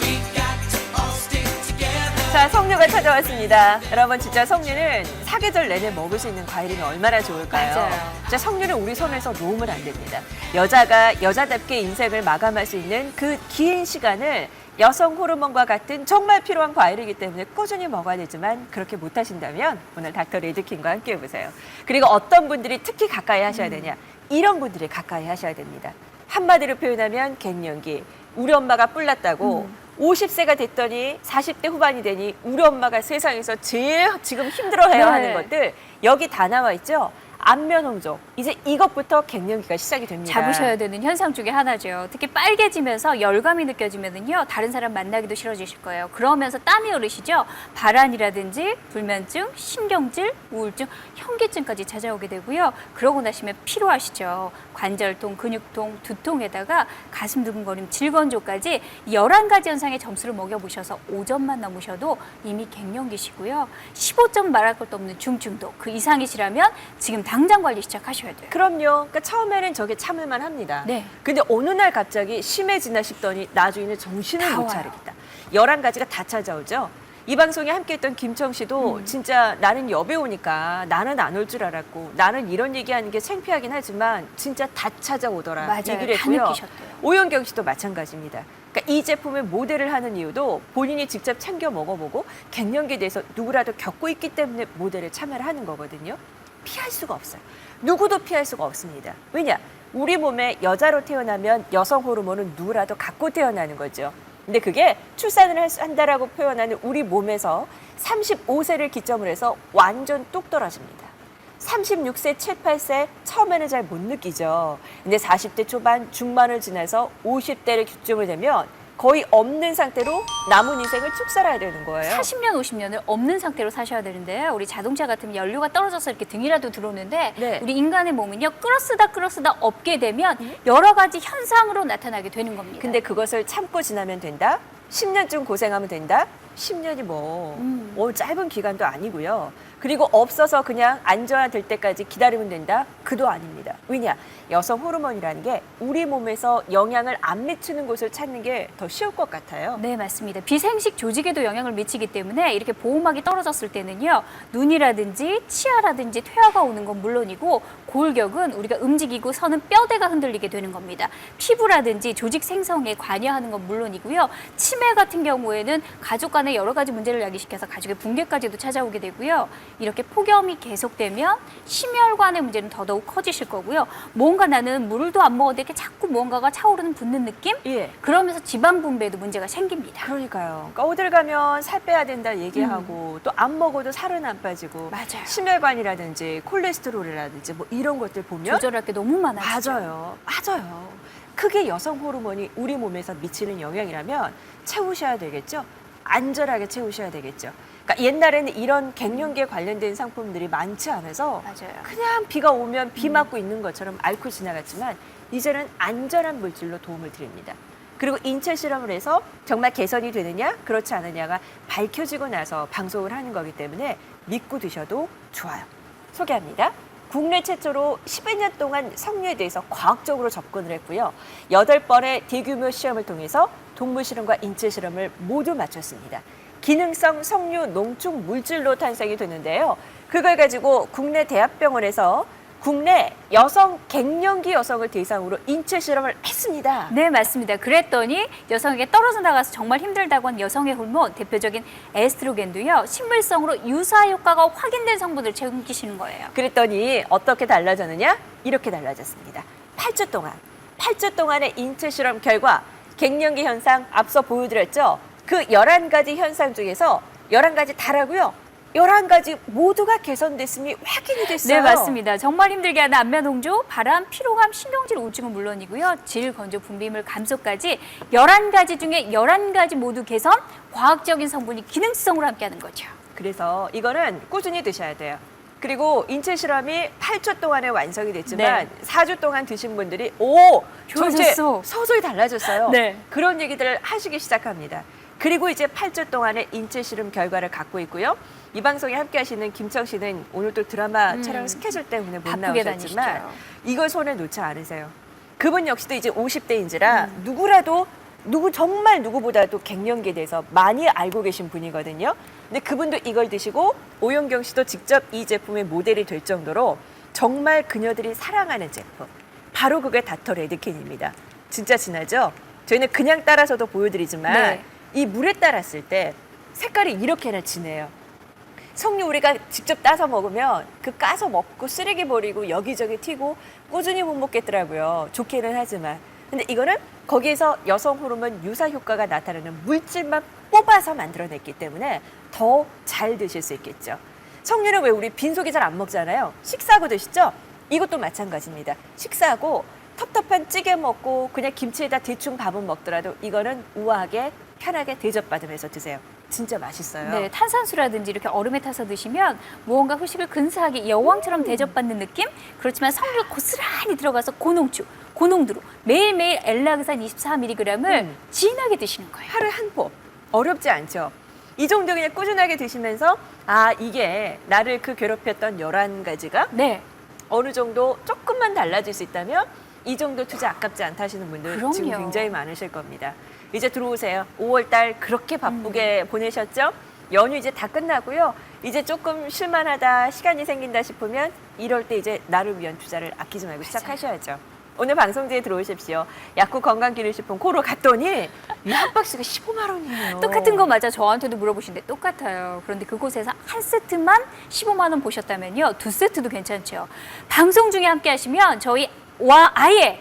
We got to all stick together. 자, 석류가 찾아왔습니다. 여러분 진짜 석류는 사계절 내내 먹을 수 있는 과일이면 얼마나 좋을까요? 맞아요. 진짜 석류는 우리 손에서 놓으면 안 됩니다. 여자가 여자답게 인생을 마감할 수 있는 그 긴 시간을 여성 호르몬과 같은 정말 필요한 과일이기 때문에 꾸준히 먹어야 되지만 그렇게 못하신다면 오늘 닥터 레드킨과 함께 해보세요. 그리고 어떤 분들이 특히 가까이 하셔야 되냐? 이런 분들이 가까이 하셔야 됩니다. 한마디로 표현하면 갱년기. 우리 엄마가 뿔났다고 50세가 됐더니 40대 후반이 되니 우리 엄마가 세상에서 제일 지금 힘들어해야 네. 하는 것들 여기 다 나와 있죠. 안면 홍조. 이제 이것부터 갱년기가 시작이 됩니다. 잡으셔야 되는 현상 중에 하나죠. 특히 빨개지면서 열감이 느껴지면은요, 다른 사람 만나기도 싫어지실 거예요. 그러면서 땀이 흐르시죠. 발한이라든지 불면증, 신경질, 우울증, 현기증까지 찾아오게 되고요. 그러고 나시면 피로하시죠. 관절통, 근육통, 두통에다가 가슴 두근거림, 질건조까지 11가지 현상의 점수를 먹여보셔서 5점만 넘으셔도 이미 갱년기시고요. 15점 말할 것도 없는 중증도 그 이상이시라면 지금 당장 관리 시작하셔야 돼요. 그럼요. 그러니까 처음에는 저게 참을만 합니다. 네. 근데 어느 날 갑자기 심해지나 싶더니 나중에는 정신을 다 못 와요. 차리겠다. 11가지가 다 찾아오죠. 이 방송에 함께했던 김청 씨도 진짜 나는 여배우니까 나는 안 올 줄 알았고 나는 이런 얘기하는 게 창피하긴 하지만 진짜 다 찾아오더라. 맞아요. 얘기를 다 했고요. 느끼셨대요. 오연경 씨도 마찬가지입니다. 그러니까 이 제품을 모델을 하는 이유도 본인이 직접 챙겨 먹어보고 갱년기에 대해서 누구라도 겪고 있기 때문에 모델에 참여를 하는 거거든요. 피할 수가 없어요. 누구도 피할 수가 없습니다. 왜냐? 우리 몸에 여자로 태어나면 여성 호르몬은 누구라도 갖고 태어나는 거죠. 근데 그게 출산을 한다라고 표현하는 우리 몸에서 35세를 기점으로 해서 완전 뚝 떨어집니다. 36세, 7, 8세 처음에는 잘 못 느끼죠. 근데 40대 초반, 중반을 지나서 50대를 기점으로 되면 거의 없는 상태로 남은 인생을 쭉 살아야 되는 거예요. 40년, 50년을 없는 상태로 사셔야 되는데요. 우리 자동차 같으면 연료가 떨어져서 이렇게 등이라도 들어오는데 네. 우리 인간의 몸은요. 끌어쓰다 끌어쓰다 없게 되면 여러 가지 현상으로 나타나게 되는 겁니다. 근데 그것을 참고 지나면 된다? 10년쯤 고생하면 된다? 10년이 짧은 기간도 아니고요. 그리고 없어서 그냥 안정화될 때까지 기다리면 된다? 그도 아닙니다. 왜냐? 여성 호르몬이라는 게 우리 몸에서 영향을 안 미치는 곳을 찾는 게 더 쉬울 것 같아요. 네, 맞습니다. 비생식 조직에도 영향을 미치기 때문에 이렇게 보호막이 떨어졌을 때는요. 눈이라든지 치아라든지 퇴화가 오는 건 물론이고 골격은 우리가 움직이고 서는 뼈대가 흔들리게 되는 겁니다. 피부라든지 조직 생성에 관여하는 건 물론이고요. 치매 같은 경우에는 가족 간에 여러 가지 문제를 야기시켜서 가족의 붕괴까지도 찾아오게 되고요. 이렇게 폭염이 계속되면 심혈관의 문제는 더더욱 커지실 거고요. 뭔가 나는 물도 안 먹었는데 이렇게 자꾸 뭔가가 차오르는 붓는 느낌? 예. 그러면서 지방 분배에도 문제가 생깁니다. 그러니까요. 그러니까 어딜 가면 살 빼야 된다 얘기하고 또 안 먹어도 살은 안 빠지고 맞아요. 심혈관이라든지 콜레스테롤이라든지 뭐 이런 것들 보면 조절할 게 너무 많아지죠. 맞아요. 크게 여성 호르몬이 우리 몸에서 미치는 영향이라면 채우셔야 되겠죠. 안전하게 채우셔야 되겠죠. 그러니까 옛날에는 이런 갱년기에 관련된 상품들이 많지 않아서 맞아요. 그냥 비가 오면 비 맞고 있는 것처럼 앓고 지나갔지만 이제는 안전한 물질로 도움을 드립니다. 그리고 인체 실험을 해서 정말 개선이 되느냐 그렇지 않느냐가 밝혀지고 나서 방송을 하는 거기 때문에 믿고 드셔도 좋아요. 소개합니다. 국내 최초로 12년 동안 석류에 대해서 과학적으로 접근을 했고요. 8번의 대규모 시험을 통해서 동물 실험과 인체 실험을 모두 마쳤습니다. 기능성 석류 농축 물질로 탄생이 됐는데요. 그걸 가지고 국내 대학병원에서 국내 여성 갱년기 여성을 대상으로 인체 실험을 했습니다. 네, 맞습니다. 그랬더니 여성에게 떨어져 나가서 정말 힘들다고 한 여성의 호르몬, 대표적인 에스트로겐도요, 식물성으로 유사 효과가 확인된 성분을 챙기시는 거예요. 그랬더니 어떻게 달라졌느냐? 이렇게 달라졌습니다. 8주 동안의 인체 실험 결과 갱년기 현상 앞서 보여드렸죠? 그 11가지 현상 중에서 11가지 다라고요. 11가지 모두가 개선됐음이 확인이 됐어요. 네, 맞습니다. 정말 힘들게 하는 안면 홍조, 바람, 피로감, 신경질 우울증은 물론이고요. 질, 건조, 분비물, 감소까지 11가지 중에 11가지 모두 개선, 과학적인 성분이 기능성으로 함께하는 거죠. 그래서 이거는 꾸준히 드셔야 돼요. 그리고 인체 실험이 8주 동안에 완성이 됐지만 네. 4주 동안 드신 분들이 오, 좋아졌어. 서서히 달라졌어요. 네. 그런 얘기들을 하시기 시작합니다. 그리고 이제 8주 동안의 인체 실험 결과를 갖고 있고요. 이 방송에 함께 하시는 김청 씨는 오늘 또 드라마 촬영 스케줄 때문에 못 바쁘게 나오셨지만 다니시죠. 이걸 손에 놓지 않으세요. 그분 역시도 이제 50대인지라 누구라도 정말 누구보다도 갱년기에 대해서 많이 알고 계신 분이거든요. 근데 그분도 이걸 드시고 오영경 씨도 직접 이 제품의 모델이 될 정도로 정말 그녀들이 사랑하는 제품. 바로 그게 닥터 레드킨입니다. 진짜 진하죠? 저희는 그냥 따라서도 보여드리지만 네. 이 물에 따랐을 때 색깔이 이렇게나 진해요. 석류 우리가 직접 따서 먹으면 그 까서 먹고 쓰레기 버리고 여기저기 튀고 꾸준히 못 먹겠더라고요. 좋기는 하지만. 근데 이거는 거기에서 여성 호르몬 유사 효과가 나타나는 물질만 뽑아서 만들어냈기 때문에 더 잘 드실 수 있겠죠. 석류는 왜 우리 빈속에 잘 안 먹잖아요. 식사하고 드시죠? 이것도 마찬가지입니다. 식사하고 텁텁한 찌개 먹고 그냥 김치에다 대충 밥은 먹더라도 이거는 우아하게 편하게 대접받으면서 드세요. 진짜 맛있어요. 네, 탄산수라든지 이렇게 얼음에 타서 드시면 무언가 후식을 근사하게 여왕처럼 대접받는 느낌? 그렇지만 석류가 고스란히 들어가서 고농축, 고농도로 매일매일 엘라그산 24mg을 진하게 드시는 거예요. 하루에 한 포. 어렵지 않죠? 이 정도 그냥 꾸준하게 드시면서 아, 이게 나를 그 괴롭혔던 11가지가 네, 어느 정도 조금만 달라질 수 있다면 이 정도 투자 아깝지 않다 하시는 분들 그럼요. 지금 굉장히 많으실 겁니다. 이제 들어오세요. 5월달 그렇게 바쁘게 보내셨죠? 연휴 이제 다 끝나고요. 이제 조금 쉴만하다, 시간이 생긴다 싶으면 이럴 때 이제 나를 위한 투자를 아끼지 말고 시작하셔야죠. 오늘 방송지에 들어오십시오. 약국 건강기능식품 코로 갔더니 이 한 박스가 15만 원이에요. 똑같은 거 맞아. 저한테도 물어보시는데 똑같아요. 그런데 그곳에서 한 세트만 15만 원 보셨다면요. 2세트도 괜찮죠. 방송 중에 함께 하시면 저희 아예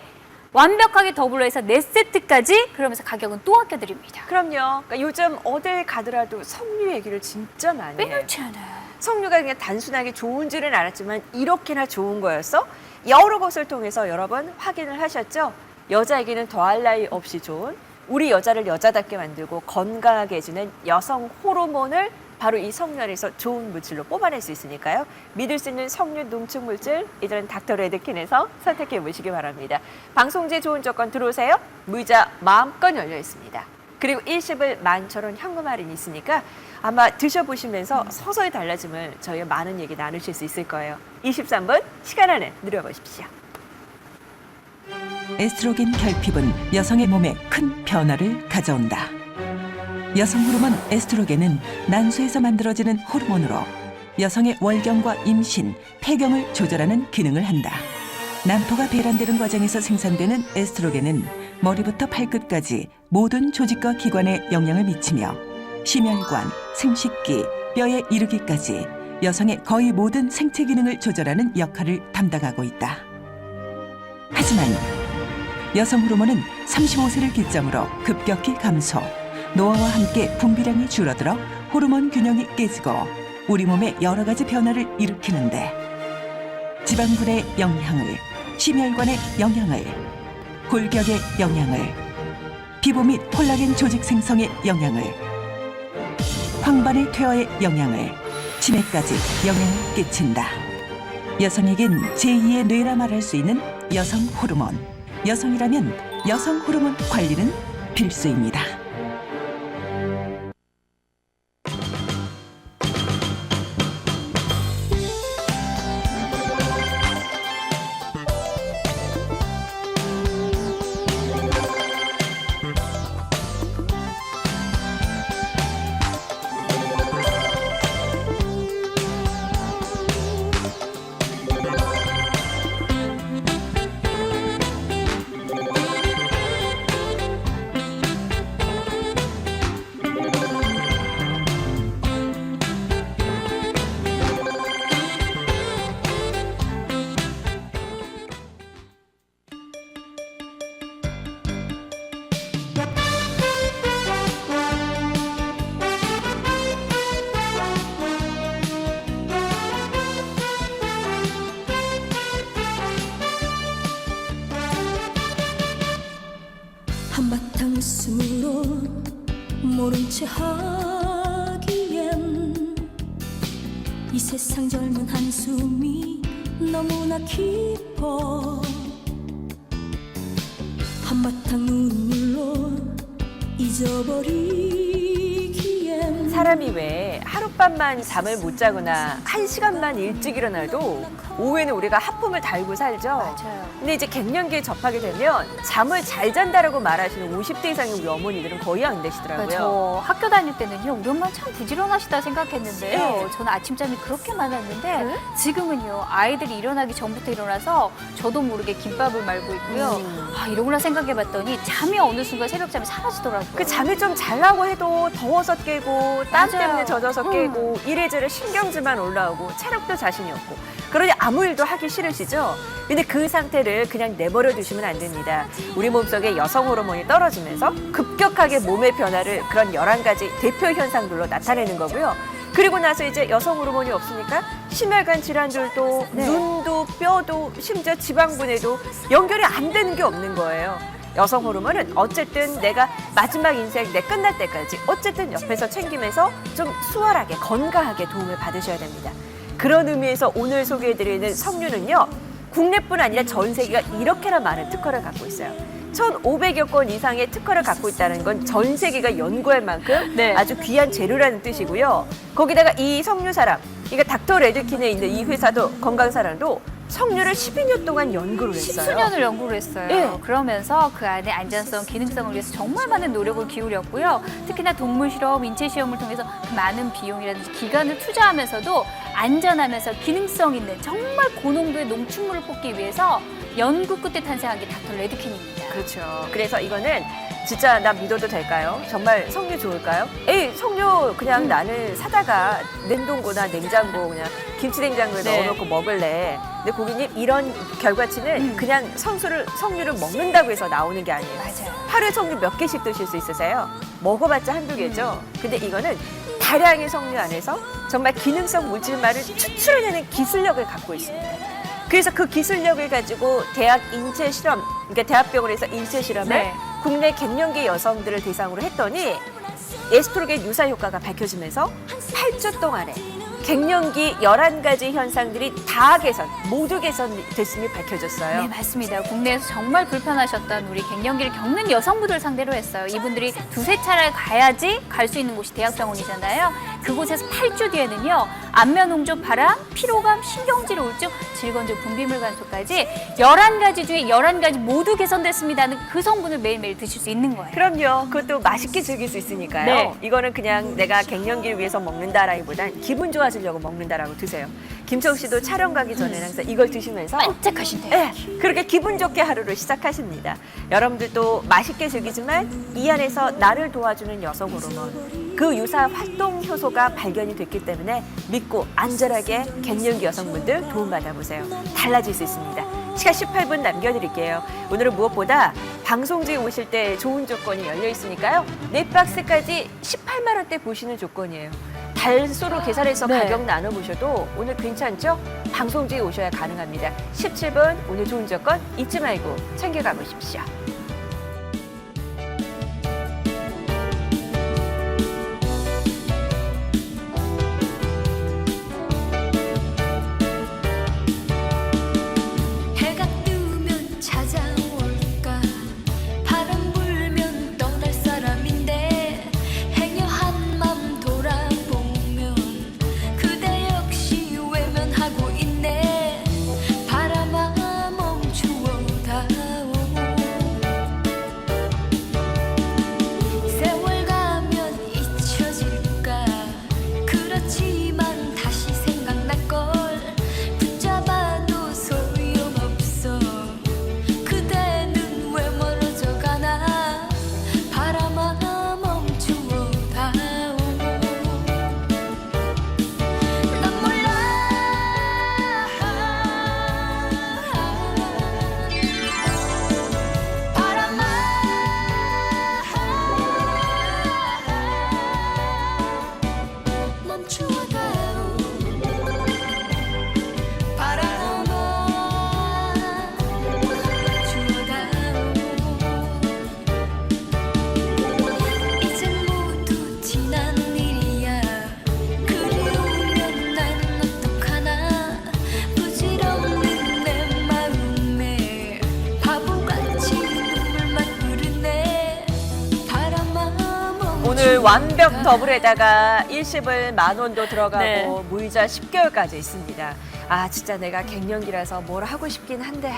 완벽하게 더블로 해서 4세트까지 그러면서 가격은 또 아껴드립니다. 그럼요. 그러니까 요즘 어딜 가더라도 석류 얘기를 진짜 많이 해요. 빼놓지 않아요. 석류가 그냥 단순하게 좋은 줄은 알았지만 이렇게나 좋은 거였어? 여러 것을 통해서 여러분 확인을 하셨죠? 여자에게는 더할 나위 없이 좋은 우리 여자를 여자답게 만들고 건강하게 해주는 여성 호르몬을 바로 이 석류 안에서 좋은 물질로 뽑아낼 수 있으니까요. 믿을 수 있는 석류 농축 물질 이들은 닥터 레드킨에서 선택해 보시기 바랍니다. 방송지에 좋은 조건 들어오세요. 무이자 마음껏 열려 있습니다. 그리고 일시불 11,000원 현금 할인이 있으니까 아마 드셔보시면서 서서히 달라짐을 저희와 많은 얘기 나누실 수 있을 거예요. 23분 시간 안에 누려보십시오. 에스트로겐 결핍은 여성의 몸에 큰 변화를 가져온다. 여성 호르몬 에스트로겐은 난소에서 만들어지는 호르몬으로 여성의 월경과 임신, 폐경을 조절하는 기능을 한다. 난토가 배란되는 과정에서 생산되는 에스트로겐은 머리부터 발끝까지 모든 조직과 기관에 영향을 미치며 심혈관, 생식기, 뼈에 이르기까지 여성의 거의 모든 생체 기능을 조절하는 역할을 담당하고 있다. 하지만 여성 호르몬은 35세를 기점으로 급격히 감소, 노화와 함께 분비량이 줄어들어 호르몬 균형이 깨지고 우리 몸에 여러 가지 변화를 일으키는데 지방분의 영향을, 심혈관의 영향을, 골격의 영향을, 피부 및 콜라겐 조직 생성의 영향을, 황반의 퇴화의 영향을, 치매까지 영향을 끼친다. 여성에겐 제2의 뇌라 말할 수 있는 여성 호르몬. 여성이라면 여성 호르몬 관리는 필수입니다. 주체하기엔 이 세상 젊은 한숨이 너무나 깊어 한바탕 눈물로 잊어버리기엔 사람이 왜 하룻밤만 잠을 못 자거나 1시간만 일찍 일어나도 오후에는 우리가 하품을 달고 살죠. 맞아요. 근데 이제 갱년기에 접하게 되면 잠을 잘 잔다라고 말하시는 50대 이상의 우리 어머니들은 거의 안 되시더라고요. 저 학교 다닐 때는요, 우리 엄마 참 부지런하시다 생각했는데요. 네. 저는 아침잠이 그렇게 많았는데 네? 지금은요, 아이들이 일어나기 전부터 일어나서 저도 모르게 김밥을 말고 있고요. 아, 이러구나 생각해봤더니 잠이 어느 순간 새벽잠이 사라지더라고요. 그 잠이 좀 잘라고 해도 더워서 깨고 땀 맞아요. 때문에 젖어서 깨고 이래저래 신경질만 올라오고 체력도 자신이 없고 그러니 아무 일도 하기 싫으시죠? 근데 그 상태를 그냥 내버려 두시면 안 됩니다. 우리 몸속에 여성 호르몬이 떨어지면서 급격하게 몸의 변화를 그런 11가지 대표 현상들로 나타내는 거고요. 그리고 나서 이제 여성 호르몬이 없으니까 심혈관 질환들도 눈도 뼈도 심지어 지방분해도 연결이 안 되는 게 없는 거예요. 여성 호르몬은 어쨌든 내가 마지막 인생 내 끝날 때까지 어쨌든 옆에서 챙기면서 좀 수월하게 건강하게 도움을 받으셔야 됩니다. 그런 의미에서 오늘 소개해드리는 석류는요. 국내뿐 아니라 전 세계가 이렇게나 많은 특허를 갖고 있어요. 1,500여 건 이상의 특허를 갖고 있다는 건 전 세계가 연구할 만큼 네. 아주 귀한 재료라는 뜻이고요. 거기다가 이 석류사랑, 그러니까 닥터 레드킨에 있는 이 회사도 건강사랑도 석류를 12년 동안 연구를 했어요. 10수년을 연구를 했어요. 네. 그러면서 그 안에 안전성, 기능성을 위해서 정말 많은 노력을 기울였고요. 특히나 동물 실험, 인체 시험을 통해서 그 많은 비용이라든지 기간을 투자하면서도 안전하면서 기능성 있는 정말 고농도의 농축물을 뽑기 위해서 연구 끝에 탄생한 게 닥터 레드킨입니다. 그렇죠. 그래서 이거는 진짜 나 믿어도 될까요? 정말 석류 좋을까요? 에이, 석류 그냥 나는 사다가 냉동고나 냉장고 그냥 김치냉장고에 네. 넣어놓고 먹을래. 근데 고객님 이런 결과치는 그냥 석류를 먹는다고 해서 나오는 게 아니에요. 맞아요. 하루에 석류 몇 개씩 드실 수 있으세요? 먹어봤자 한두 개죠. 근데 이거는 다량의 석류 안에서 정말 기능성 물질만을 추출해내는 기술력을 갖고 있습니다. 그래서 그 기술력을 가지고 대학 인체 실험, 그러니까 대학병원에서 인체 실험을 네. 국내 갱년기 여성들을 대상으로 했더니 에스트로겐 유사 효과가 밝혀지면서 8주 동안에 갱년기 11가지 현상들이 다 모두 개선됐음이 밝혀졌어요. 네, 맞습니다. 국내에서 정말 불편하셨던 우리 갱년기를 겪는 여성분들 상대로 했어요. 이분들이 두세 차례 가야지 갈 수 있는 곳이 대학병원이잖아요. 그곳에서 8주 뒤에는요. 안면 홍조, 발암, 피로감, 신경질 우울증, 질건조, 분비물 감소까지 11가지 중에 11가지 모두 개선됐습니다는 그 성분을 매일매일 드실 수 있는 거예요. 그럼요. 그것도 맛있게 즐길 수 있으니까요. 네. 이거는 그냥 내가 갱년기를 위해서 먹는다라기보단 기분 좋아지려고 먹는다라고 드세요. 김청 씨도 촬영 가기 전에는 항상 이걸 드시면서 반짝하신대요. 네, 그렇게 기분 좋게 하루를 시작하십니다. 여러분들도 맛있게 즐기지만 이 안에서 나를 도와주는 여성 호르몬, 그 유사 활동 효소가 발견이 됐기 때문에 믿고 안전하게 갱년기 여성분들 도움받아보세요. 달라질 수 있습니다. 시간 18분 남겨드릴게요. 오늘은 무엇보다 방송국에 오실 때 좋은 조건이 열려 있으니까요. 넷박스까지 18만 원대 보시는 조건이에요. 달수로 계산해서 네. 가격 나눠보셔도 오늘 괜찮죠? 방송국에 오셔야 가능합니다. 17분 오늘 좋은 조건 잊지 말고 챙겨가 보십시오. 해가 뜨면 찾아올까 바람 불면 떠날 사람인데 행여한 맘 돌아보면 그대 역시 외면하고 있네 바람아 멈추어 다오 오늘 완벽 더블에다가 일시불 10,000원도 들어가고 네. 무이자 10개월까지 있습니다. 아 진짜 내가 갱년기라서 뭘 하고 싶긴 한데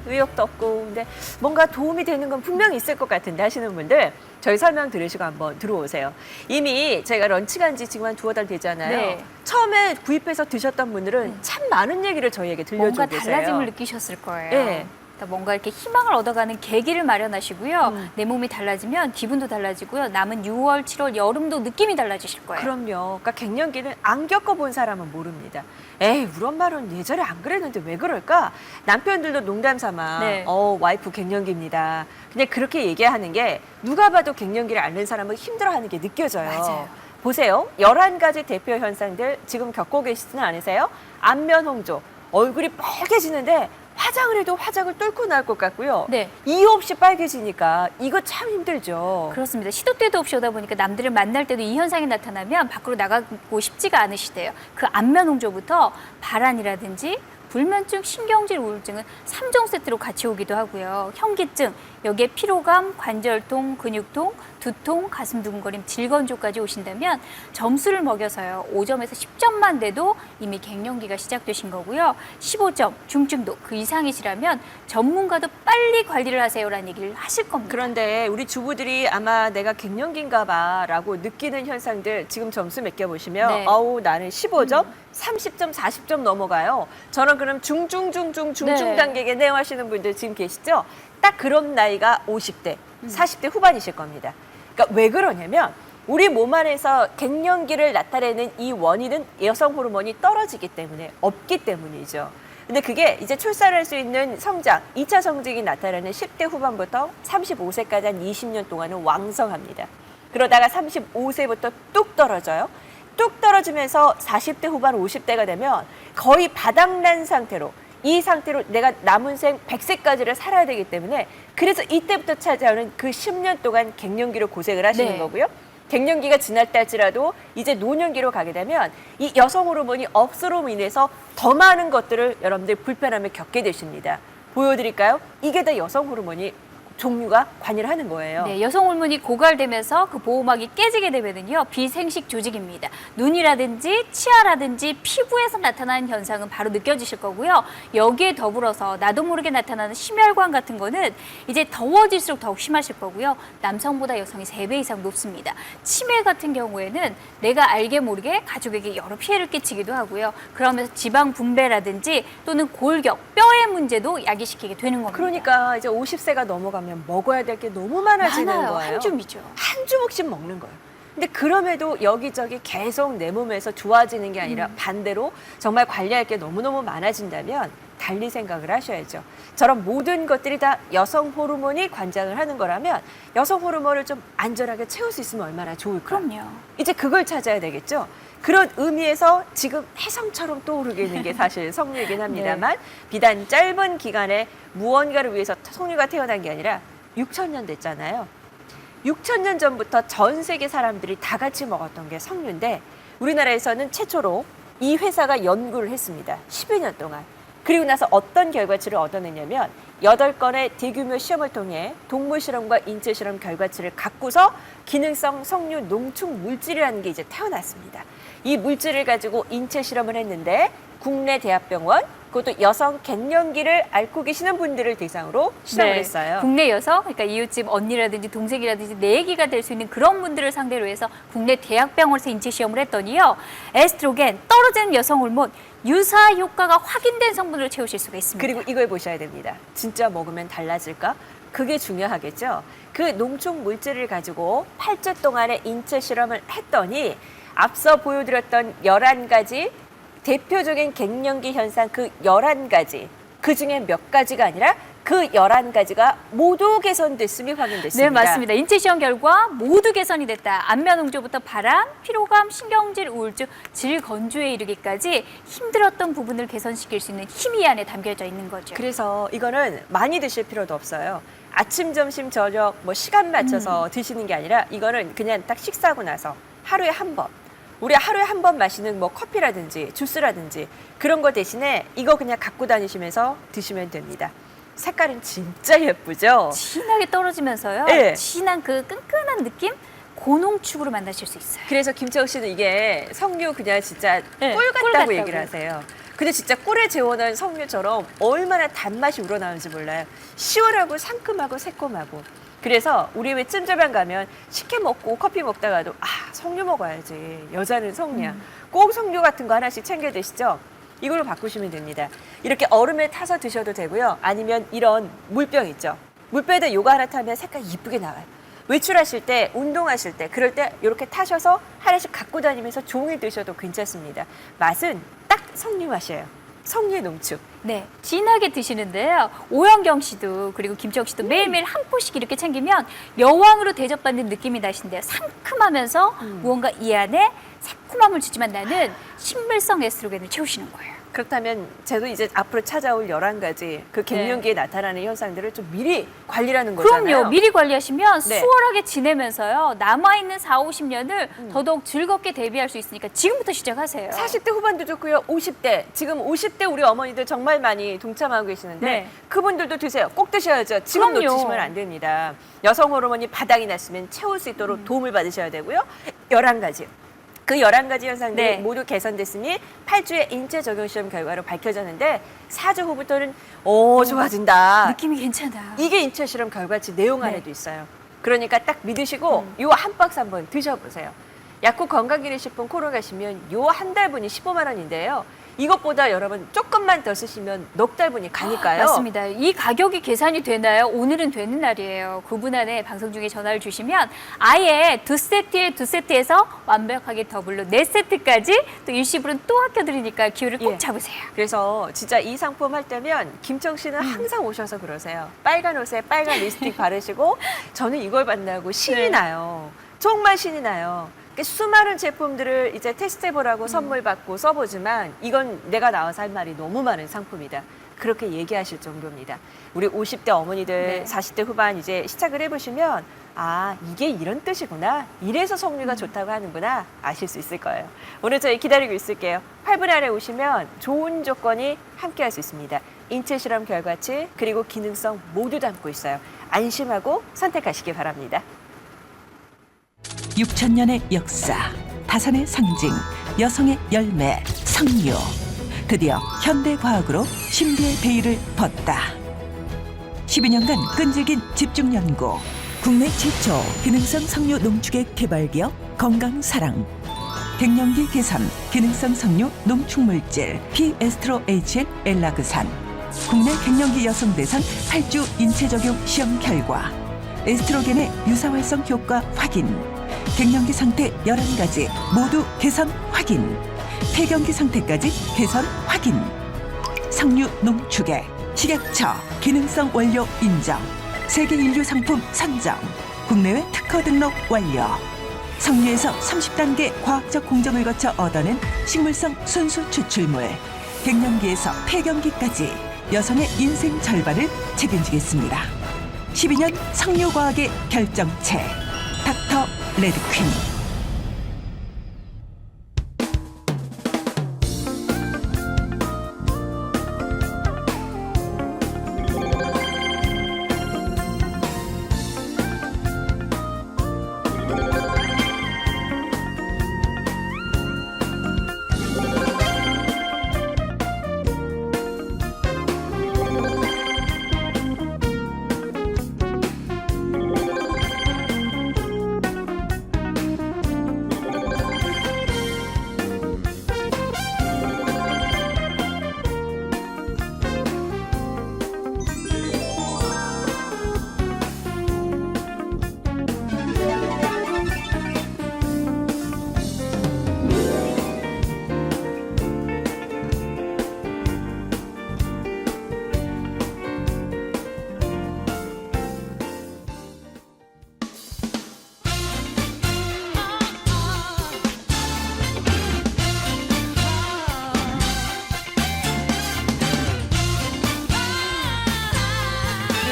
의욕도 없고 근데 뭔가 도움이 되는 건 분명히 있을 것 같은데 하시는 분들 저희 설명 들으시고 한번 들어오세요. 이미 저희가 런치 간 지 지금 한 2-3달 되잖아요. 네. 처음에 구입해서 드셨던 분들은 참 많은 얘기를 저희에게 들려주고 뭔가 계세요. 달라짐을 느끼셨을 거예요. 네. 그러니까 뭔가 이렇게 희망을 얻어가는 계기를 마련하시고요. 내 몸이 달라지면 기분도 달라지고요. 남은 6월, 7월, 여름도 느낌이 달라지실 거예요. 그럼요. 그러니까 갱년기는 안 겪어본 사람은 모릅니다. 에이, 우리 엄마는 예전에 안 그랬는데 왜 그럴까? 남편들도 농담 삼아, 네. 와이프 갱년기입니다. 그냥 그렇게 얘기하는 게 누가 봐도 갱년기를 앓는 사람은 힘들어하는 게 느껴져요. 맞아요. 보세요. 11가지 대표 현상들 지금 겪고 계시지는 않으세요? 안면 홍조, 얼굴이 빨개지는데 화장을 해도 화장을 뚫고 나올 것 같고요. 네. 이유 없이 빨개지니까 이거 참 힘들죠. 그렇습니다. 시도 때도 없이 오다 보니까 남들을 만날 때도 이 현상이 나타나면 밖으로 나가고 싶지가 않으시대요. 그 안면 홍조부터 발한이라든지 불면증, 신경질 우울증은 3종 세트로 같이 오기도 하고요. 현기증, 여기에 피로감, 관절통, 근육통, 두통, 가슴 두근거림, 질건조까지 오신다면 점수를 먹여서요. 5점에서 10점만 돼도 이미 갱년기가 시작되신 거고요. 15점, 중증도 그 이상이시라면 전문가도 빨리 관리를 하세요라는 얘기를 하실 겁니다. 그런데 우리 주부들이 아마 내가 갱년기인가 봐라고 느끼는 현상들 지금 점수 매겨보시면 네. 어우 나는 15점, 30점, 40점 넘어가요. 저는 그럼 중증 네. 단계에 내용하시는 분들 지금 계시죠? 딱 그런 나이가 50대, 40대 후반이실 겁니다. 그러니까 왜 그러냐면 우리 몸 안에서 갱년기를 나타내는 이 원인은 여성 호르몬이 떨어지기 때문에 없기 때문이죠. 근데 그게 이제 출산할 수 있는 성장, 2차 성징이 나타나는 10대 후반부터 35세까지 한 20년 동안은 왕성합니다. 그러다가 35세부터 뚝 떨어져요. 뚝 떨어지면서 40대 후반 50대가 되면 거의 바닥난 상태로 이 상태로 내가 남은 생 100세까지를 살아야 되기 때문에 그래서 이때부터 찾아오는 그 10년 동안 갱년기로 고생을 하시는 네. 거고요. 갱년기가 지날 때 할지라도 이제 노년기로 가게 되면 이 여성 호르몬이 없음으로 인해서 더 많은 것들을 여러분들 불편함을 겪게 되십니다. 보여드릴까요? 이게 다 여성 호르몬이 종류가 관여를 하는 거예요. 네, 여성 호르몬이 고갈되면서 그 보호막이 깨지게 되면은요 비생식 조직입니다. 눈이라든지 치아라든지 피부에서 나타나는 현상은 바로 느껴지실 거고요. 여기에 더불어서 나도 모르게 나타나는 심혈관 같은 거는 이제 더워질수록 더욱 심하실 거고요. 남성보다 여성이 3배 이상 높습니다. 치매 같은 경우에는 내가 알게 모르게 가족에게 여러 피해를 끼치기도 하고요. 그러면서 지방 분배라든지 또는 골격, 뼈의 문제도 야기시키게 되는 겁니다. 그러니까 이제 50세가 넘어가면 먹어야 될 게 너무 많아지는 많아요. 거예요. 한 줌이죠. 한 주먹씩 먹는 거예요. 근데 그럼에도 여기저기 계속 내 몸에서 좋아지는 게 아니라 반대로 정말 관리할 게 너무너무 많아진다면 달리 생각을 하셔야죠. 저런 모든 것들이 다 여성 호르몬이 관장을 하는 거라면 여성 호르몬을 좀 안전하게 채울 수 있으면 얼마나 좋을까. 그럼요. 이제 그걸 찾아야 되겠죠. 그런 의미에서 지금 혜성처럼 떠오르게 있는 게 사실 석류이긴 합니다만 비단 짧은 기간에 무언가를 위해서 석류가 태어난 게 아니라 6,000년 됐잖아요. 6,000년 전부터 전 세계 사람들이 다 같이 먹었던 게 석류인데 우리나라에서는 최초로 이 회사가 연구를 했습니다. 10여 년 동안. 그리고 나서 어떤 결과치를 얻어냈냐면 8건의 대규모 시험을 통해 동물 실험과 인체 실험 결과치를 갖고서 기능성 석류 농축 물질이라는 게 이제 태어났습니다. 이 물질을 가지고 인체 실험을 했는데 국내 대학병원 그것도 여성 갱년기를 앓고 계시는 분들을 대상으로 실험을 했어요. 국내 여성, 그러니까 이웃집 언니라든지 동생이라든지 내 얘기가 될 수 있는 그런 분들을 상대로 해서 국내 대학병원에서 인체 시험을 했더니요. 에스트로겐, 떨어지는 여성 호르몬, 유사 효과가 확인된 성분으로 채우실 수가 있습니다. 그리고 이걸 보셔야 됩니다. 진짜 먹으면 달라질까? 그게 중요하겠죠. 그 농축 물질을 가지고 8주 동안의 인체 실험을 했더니 앞서 보여드렸던 11가지 대표적인 갱년기 현상 그 11가지 그중에 몇 가지가 아니라 그 11가지가 모두 개선됐음이 확인됐습니다. 네, 맞습니다. 인체 시험 결과 모두 개선이 됐다. 안면 홍조부터 발한, 피로감, 신경질, 우울증, 질건조에 이르기까지 힘들었던 부분을 개선시킬 수 있는 힘이 안에 담겨져 있는 거죠. 그래서 이거는 많이 드실 필요도 없어요. 아침, 점심, 저녁 뭐 시간 맞춰서 드시는 게 아니라 이거는 그냥 딱 식사하고 나서 하루에 한 번. 우리 하루에 한 번 마시는 뭐 커피라든지 주스라든지 그런 거 대신에 이거 그냥 갖고 다니시면서 드시면 됩니다. 색깔은 진짜 예쁘죠? 진하게 떨어지면서요. 네. 진한 그 끈끈한 느낌? 고농축으로 만나실 수 있어요. 그래서 김철 씨는 이게 석류 그냥 진짜 네, 꿀 꿀 같다고 같다고. 얘기를 하세요. 근데 진짜 꿀에 재워놓은 석류처럼 얼마나 단맛이 우러나오는지 몰라요. 시원하고 상큼하고 새콤하고. 그래서 우리 왜 찜질방 가면 식혜 먹고 커피 먹다가도 석류 먹어야지. 여자는 석류야. 꼭 석류 같은 거 하나씩 챙겨 드시죠. 이걸로 바꾸시면 됩니다. 이렇게 얼음에 타서 드셔도 되고요. 아니면 이런 물병 있죠. 물병에다 요거 하나 타면 색깔 이쁘게 나와요. 외출하실 때, 운동하실 때, 그럴 때 이렇게 타셔서 하나씩 갖고 다니면서 종일 드셔도 괜찮습니다. 맛은 딱 석류 맛이에요. 석류의 농축. 네, 진하게 드시는데요. 오영경 씨도 그리고 김치혁 씨도 매일매일 한 포씩 이렇게 챙기면 여왕으로 대접받는 느낌이 나신대요. 상큼하면서 무언가 이 안에 새콤함을 주지만 나는 식물성 에스트로겐을 채우시는 거예요. 그렇다면 저도 이제 앞으로 찾아올 11가지 그 갱년기에 나타나는 현상들을 좀 미리 관리라는 거잖아요. 그럼요. 미리 관리하시면 네. 수월하게 지내면서요. 남아있는 4, 50년을 더더욱 즐겁게 대비할 수 있으니까 지금부터 시작하세요. 40대 후반도 좋고요. 50대. 지금 50대 우리 어머니들 정말 많이 동참하고 계시는데 네. 그분들도 드세요. 꼭 드셔야죠. 지금 그럼요. 놓치시면 안 됩니다. 여성 호르몬이 바닥이 났으면 채울 수 있도록 도움을 받으셔야 되고요. 11가지. 그 11가지 현상들이 네. 모두 개선됐으니 8주의 인체 적용 시험 결과로 밝혀졌는데 4주 후부터는 좋아진다. 느낌이 괜찮아. 이게 인체 실험 결과치 내용 네. 안에도 있어요. 그러니까 딱 믿으시고 요 한 박스 한번 드셔보세요. 약국 건강기능식품 코너 가시면 요 한 달분이 15만 원인데요. 이것보다 여러분 조금만 더 쓰시면 넉 달분이 가니까요. 맞습니다. 이 가격이 계산이 되나요? 오늘은 되는 날이에요. 9분 안에 방송 중에 전화를 주시면 아예 2세트에 2세트에서 완벽하게 더블로 4세트까지 또 일시불은 또 아껴드리니까 기회를 꼭 예. 잡으세요. 그래서 진짜 이 상품 할 때면 김청 씨는 항상 오셔서 그러세요. 빨간 옷에 빨간 립스틱 바르시고 저는 이걸 만나고 신이 나요. 정말 신이 나요. 수많은 제품들을 이제 테스트해보라고 선물 받고 써보지만 이건 내가 나와서 할 말이 너무 많은 상품이다. 그렇게 얘기하실 정도입니다. 우리 50대 어머니들, 네. 40대 후반 이제 시작을 해보시면 이게 이런 뜻이구나. 이래서 석류가 좋다고 하는구나. 아실 수 있을 거예요. 오늘 저희 기다리고 있을게요. 8분 안에 오시면 좋은 조건이 함께 할 수 있습니다. 인체 실험 결과치 그리고 기능성 모두 담고 있어요. 안심하고 선택하시기 바랍니다. 6,000년의 역사, 다산의 상징, 여성의 열매, 석류. 드디어 현대과학으로 신비의 베일을 벗다. 12년간 끈질긴 집중 연구. 국내 최초 기능성 석류 농축액 개발 기업 건강사랑. 갱년기 개선 기능성 석류 농축물질 피에스트로-HL 엘라그산. 국내 갱년기 여성 대상 8주 인체 적용 시험 결과. 에스트로겐의 유사활성 효과 확인. 갱년기 상태 11가지 모두 개선 확인. 폐경기 상태까지 개선 확인. 석류 농축액 식약처 기능성 원료 인정. 세계 인류 상품 선정. 국내외 특허 등록 완료. 석류에서 30단계 과학적 공정을 거쳐 얻어낸 식물성 순수 추출물. 갱년기에서 폐경기까지 여성의 인생 절반을 책임지겠습니다. 12년 석류과학의 결정체 닥터 레드퀸.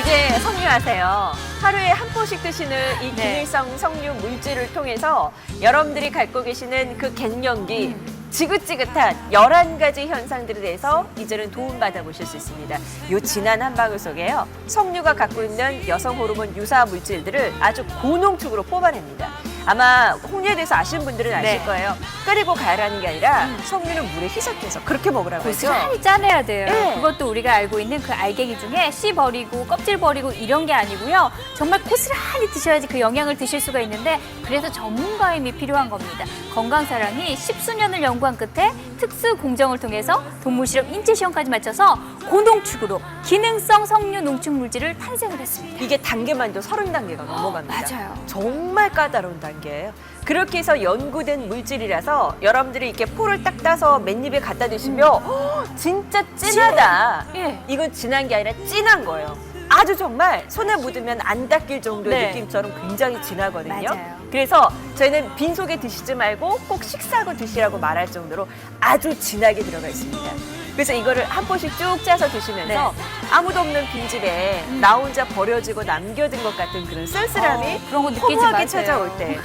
이제 석류하세요. 하루에 한 포씩 드시는 이 기능성 석류 물질을 통해서 여러분들이 갖고 계시는 그 갱년기 지긋지긋한 11가지 현상들에 대해서 이제는 도움받아 보실 수 있습니다. 이 진한 한 방울 속에요. 석류가 갖고 있는 여성 호르몬 유사 물질들을 아주 고농축으로 뽑아냅니다. 아마 홍리에 대해서 아시는 분들은 아실 네. 거예요. 끓이고 가열하는 게 아니라 석류는 물에 희석해서 그렇게 먹으라고 하죠. 고스란히 짜내야 돼요. 네. 그것도 우리가 알고 있는 그 알갱이 중에 씨 버리고 껍질 버리고 이런 게 아니고요. 정말 고스란히 드셔야지 그 영양을 드실 수가 있는데 그래서 전문가의 힘이 필요한 겁니다. 건강사랑이 10수년을 연구한 끝에 특수 공정을 통해서 동물실험 인체시험까지 마쳐서 고농축으로 기능성 석류 농축 물질을 탄생을 했습니다. 이게 단계만도 30단계가 넘어갑니다. 맞아요. 정말 까다로운 단계예요. 그렇게 해서 연구된 물질이라서 여러분들이 이렇게 포를 딱 따서 맨입에 갖다 드시면 진짜 진하다. 예. 이건 진한 게 아니라 진한 거예요. 아주 정말 손에 묻으면 안 닦일 정도의 네. 느낌처럼 굉장히 진하거든요. 맞아요. 그래서 저희는 빈속에 드시지 말고 꼭 식사하고 드시라고 말할 정도로 아주 진하게 들어가 있습니다. 그래서 이거를 한 포씩 쭉 짜서 드시면서 네. 아무도 없는 빈집에 나 혼자 버려지고 남겨둔 것 같은 그런 쓸쓸함이 그런 거 느끼지 허무하게 마세요. 찾아올 때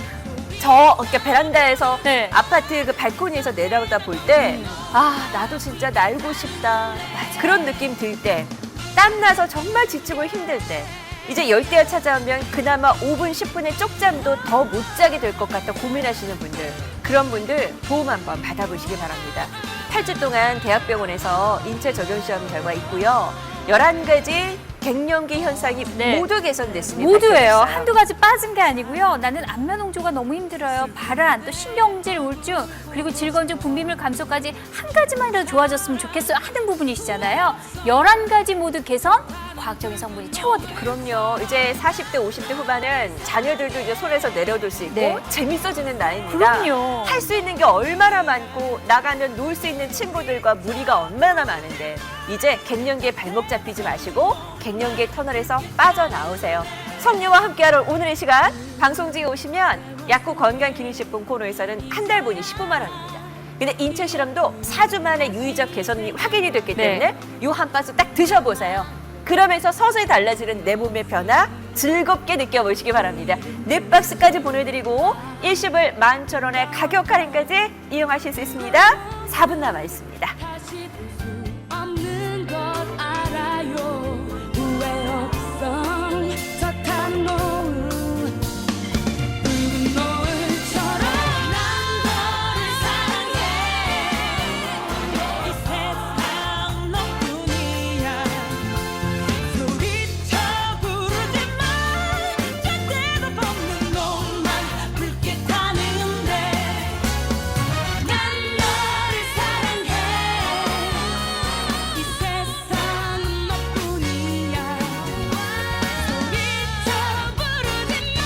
그러니까 베란다에서 네. 아파트 그 발코니에서 내려다 볼 때 아 나도 진짜 날고 싶다 그런 느낌 들 때 땀나서 정말 지치고 힘들 때 이제 열대가 찾아오면 그나마 5분 10분의 쪽잠도 더 못 자게 될 것 같다 고민하시는 분들 그런 분들 도움 한번 받아보시기 바랍니다. 8주 동안 대학병원에서 인체 적용 시험 결과 있고요. 11가지 갱년기 현상이 네. 모두 개선됐습니다. 모두예요. 한두 가지 빠진 게 아니고요. 나는 안면홍조가 너무 힘들어요. 발한, 또 신경질 우울증, 그리고 질건조 분비물 감소까지 한 가지만이라도 좋아졌으면 좋겠어요 하는 부분이시잖아요. 11가지 모두 개선, 과학적인 성분이 채워드려요. 그럼요. 이제 40대, 50대 후반은 자녀들도 이제 손에서 내려둘 수 있고 네. 재밌어지는 나이입니다. 그럼요. 할 수 있는 게 얼마나 많고 나가면 놀 수 있는 친구들과 무리가 얼마나 많은데 이제 갱년기에 발목 잡히지 마시고 갱년기 터널에서 빠져나오세요. 석류와 함께하는 오늘의 시간 방송직에 오시면 약국 건강기능식품 코너에서는 한 달 분이 15만 원입니다. 근데 인체 실험도 4주 만에 유의적 개선이 확인이 됐기 때문에 요 한 박스 딱 드셔보세요. 그러면서 서서히 달라지는 내 몸의 변화 즐겁게 느껴보시기 바랍니다. 4박스까지 보내드리고 일시불 11,000원의 가격 할인까지 이용하실 수 있습니다. 4분 남아 있습니다. 없는 것 알아요. 후회 없어. 착한 노을, 붉은 노을처럼 난 너를 사랑해. 이 세상 너뿐이야. 소리쳐 부르지만 절대로 없는 놈만 붉게 타는데 난 너를 사랑해. 이 세상 너뿐이야. 소리쳐 부르지만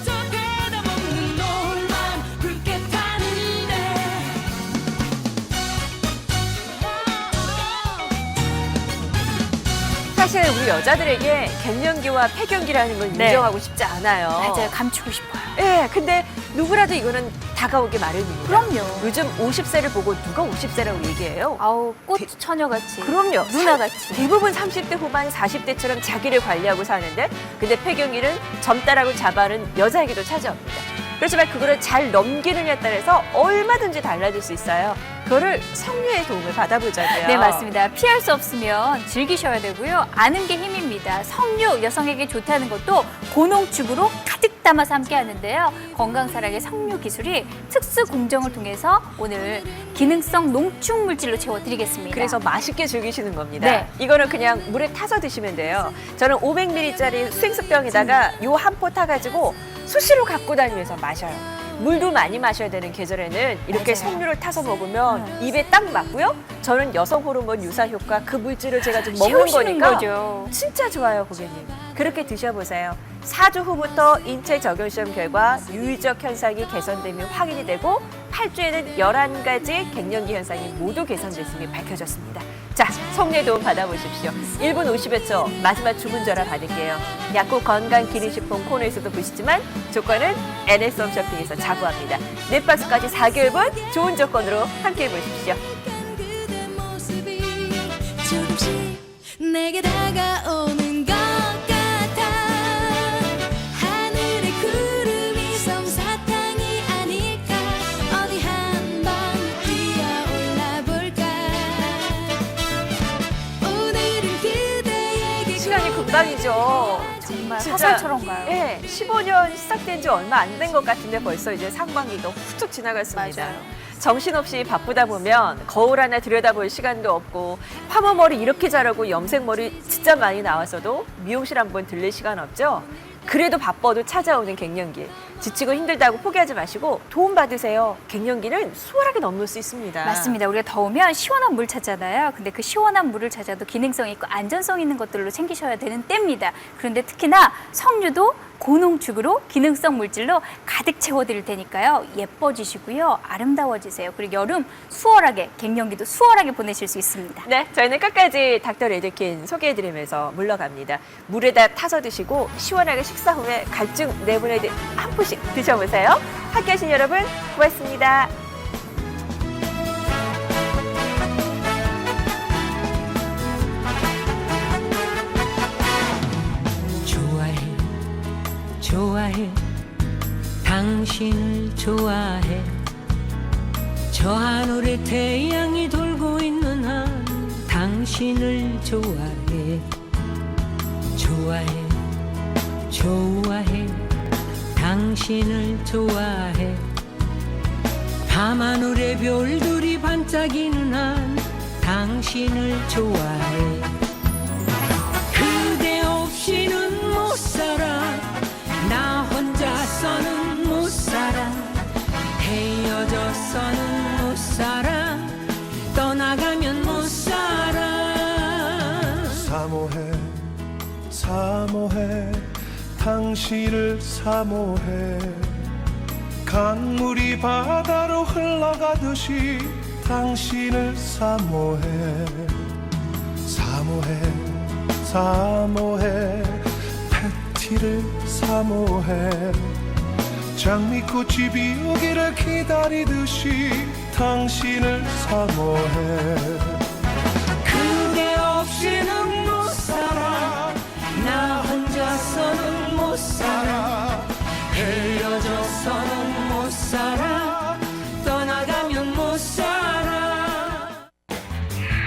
저 대답 없는 놈만 붉게 타는데 사실 우리 여자들에게 갱년기와 폐경기라는 걸 네. 인정하고 싶지 않아요. 맞아요. 감추고 싶어요. 예, 근데 누구라도 이거는 다가오기 마련입니다. 그럼요. 요즘 50세를 보고 누가 50세라고 얘기해요? 아우, 꽃 처녀같이. 그럼요. 누나같이. 대부분 30대 후반, 40대처럼 자기를 관리하고 사는데 근데 폐경기는 젊다라고 자부하는 여자에게도 찾아옵니다. 그렇지만 그거를 잘 넘기느냐에 따라서 얼마든지 달라질 수 있어요. 그거를 석류의 도움을 받아보자고요. 네, 맞습니다. 피할 수 없으면 즐기셔야 되고요. 아는 게 힘입니다. 석류, 여성에게 좋다는 것도 고농축으로 가득 담아서 함께 하는데요. 건강사랑의 석류 기술이 특수 공정을 통해서 오늘 기능성 농축 물질로 채워드리겠습니다. 그래서 맛있게 즐기시는 겁니다. 네. 이거는 그냥 물에 타서 드시면 돼요. 저는 500ml짜리 스윙스병에다가 요 한 포 타가지고 수시로 갖고 다니면서 마셔요. 물도 많이 마셔야 되는 계절에는 이렇게 맞아요. 석류를 타서 먹으면 입에 딱 맞고요. 저는 여성 호르몬 유사 효과 그 물질을 제가 좀 먹는 채우시는 거니까 거죠. 진짜 좋아요, 고객님. 그렇게 드셔보세요. 4주 후부터 인체 적용 시험 결과 유의적 현상이 개선되며 확인이 되고 8주에는 11가지 갱년기 현상이 모두 개선됐음이 밝혀졌습니다. 자, 성례 도움 받아보십시오. 1분 50여 초 마지막 주문 전화 받을게요. 약국 건강기능식품 코너에서도 보시지만 조건은 NS홈 쇼핑에서 자부합니다. 4박스까지 4개월분 좋은 조건으로 함께해 보십시오. 그대 모습이 조금씩 내게 다가오는 것 같아. 하늘의 구름이 솜사탕이 아닐까. 어디 한번 뛰어올라 볼까. 오늘은 그대에게 시간이 금방이죠. 정말 정말 진짜, 화살처럼 가요. 예, 15년 시작된 지 얼마 안 된 것 같은데 벌써 이제 상반기가 훌쩍 지나갔습니다. 맞아요. 정신없이 바쁘다 보면 거울 하나 들여다볼 시간도 없고 파마 머리 이렇게 자르고 염색 머리 진짜 많이 나왔어도 미용실 한번 들릴 시간 없죠? 그래도 바빠도 찾아오는 갱년기. 지치고 힘들다고 포기하지 마시고 도움 받으세요. 갱년기는 수월하게 넘을 수 있습니다. 맞습니다. 우리가 더우면 시원한 물 찾잖아요. 근데 그 시원한 물을 찾아도 기능성 있고 안전성 있는 것들로 챙기셔야 되는 때입니다. 그런데 특히나 석류도 고농축으로 기능성 물질로 가득 채워드릴 테니까요. 예뻐지시고요. 아름다워지세요. 그리고 여름 수월하게, 갱년기도 수월하게 보내실 수 있습니다. 네, 저희는 끝까지 닥터 레드킨 소개해드리면서 물러갑니다. 물에다 타서 드시고 시원하게 식사 후에 갈증 내분에 한 포씩 드셔보세요. 함께하신 여러분 고맙습니다. 좋아해 좋아해 당신을 좋아해 저 하늘에 태양이 돌고 있는 한 당신을 좋아해 좋아해 좋아해 당신을 좋아해 밤하늘에 별들이 반짝이는 한 당신을 좋아해 그대 없이는 못 살아 나 혼자서는 못 살아 헤어져서는 못 살아 떠나가면 못 살아 사모해 사모해 당신을 사모해 강물이 바다로 흘러가듯이 당신을 사모해 사모해 사모해 패티를 사모해 장미꽃이 피우기를 기다리듯이 당신을 사모해 그대 없이는 못 살아 나 혼자서는 못 살아 헤어져서는 못 살아 떠나가면 못 살아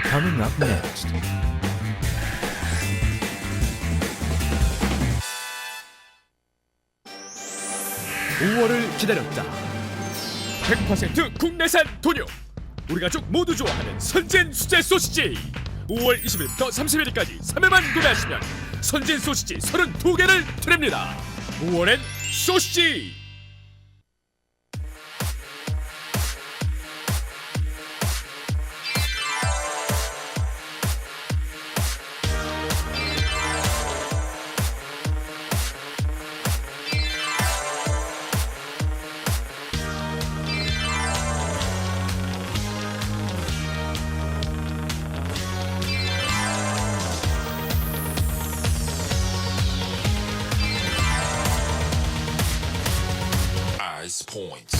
Coming up next. 5월을 기다렸다. 100% 국내산 돈육. 우리 가족 모두 좋아하는 선진 수제 소시지. 5월 20일부터 31일까지 3회만 구매하시면 선진 소시지 32개를 드립니다. 5월엔 소시지. Points.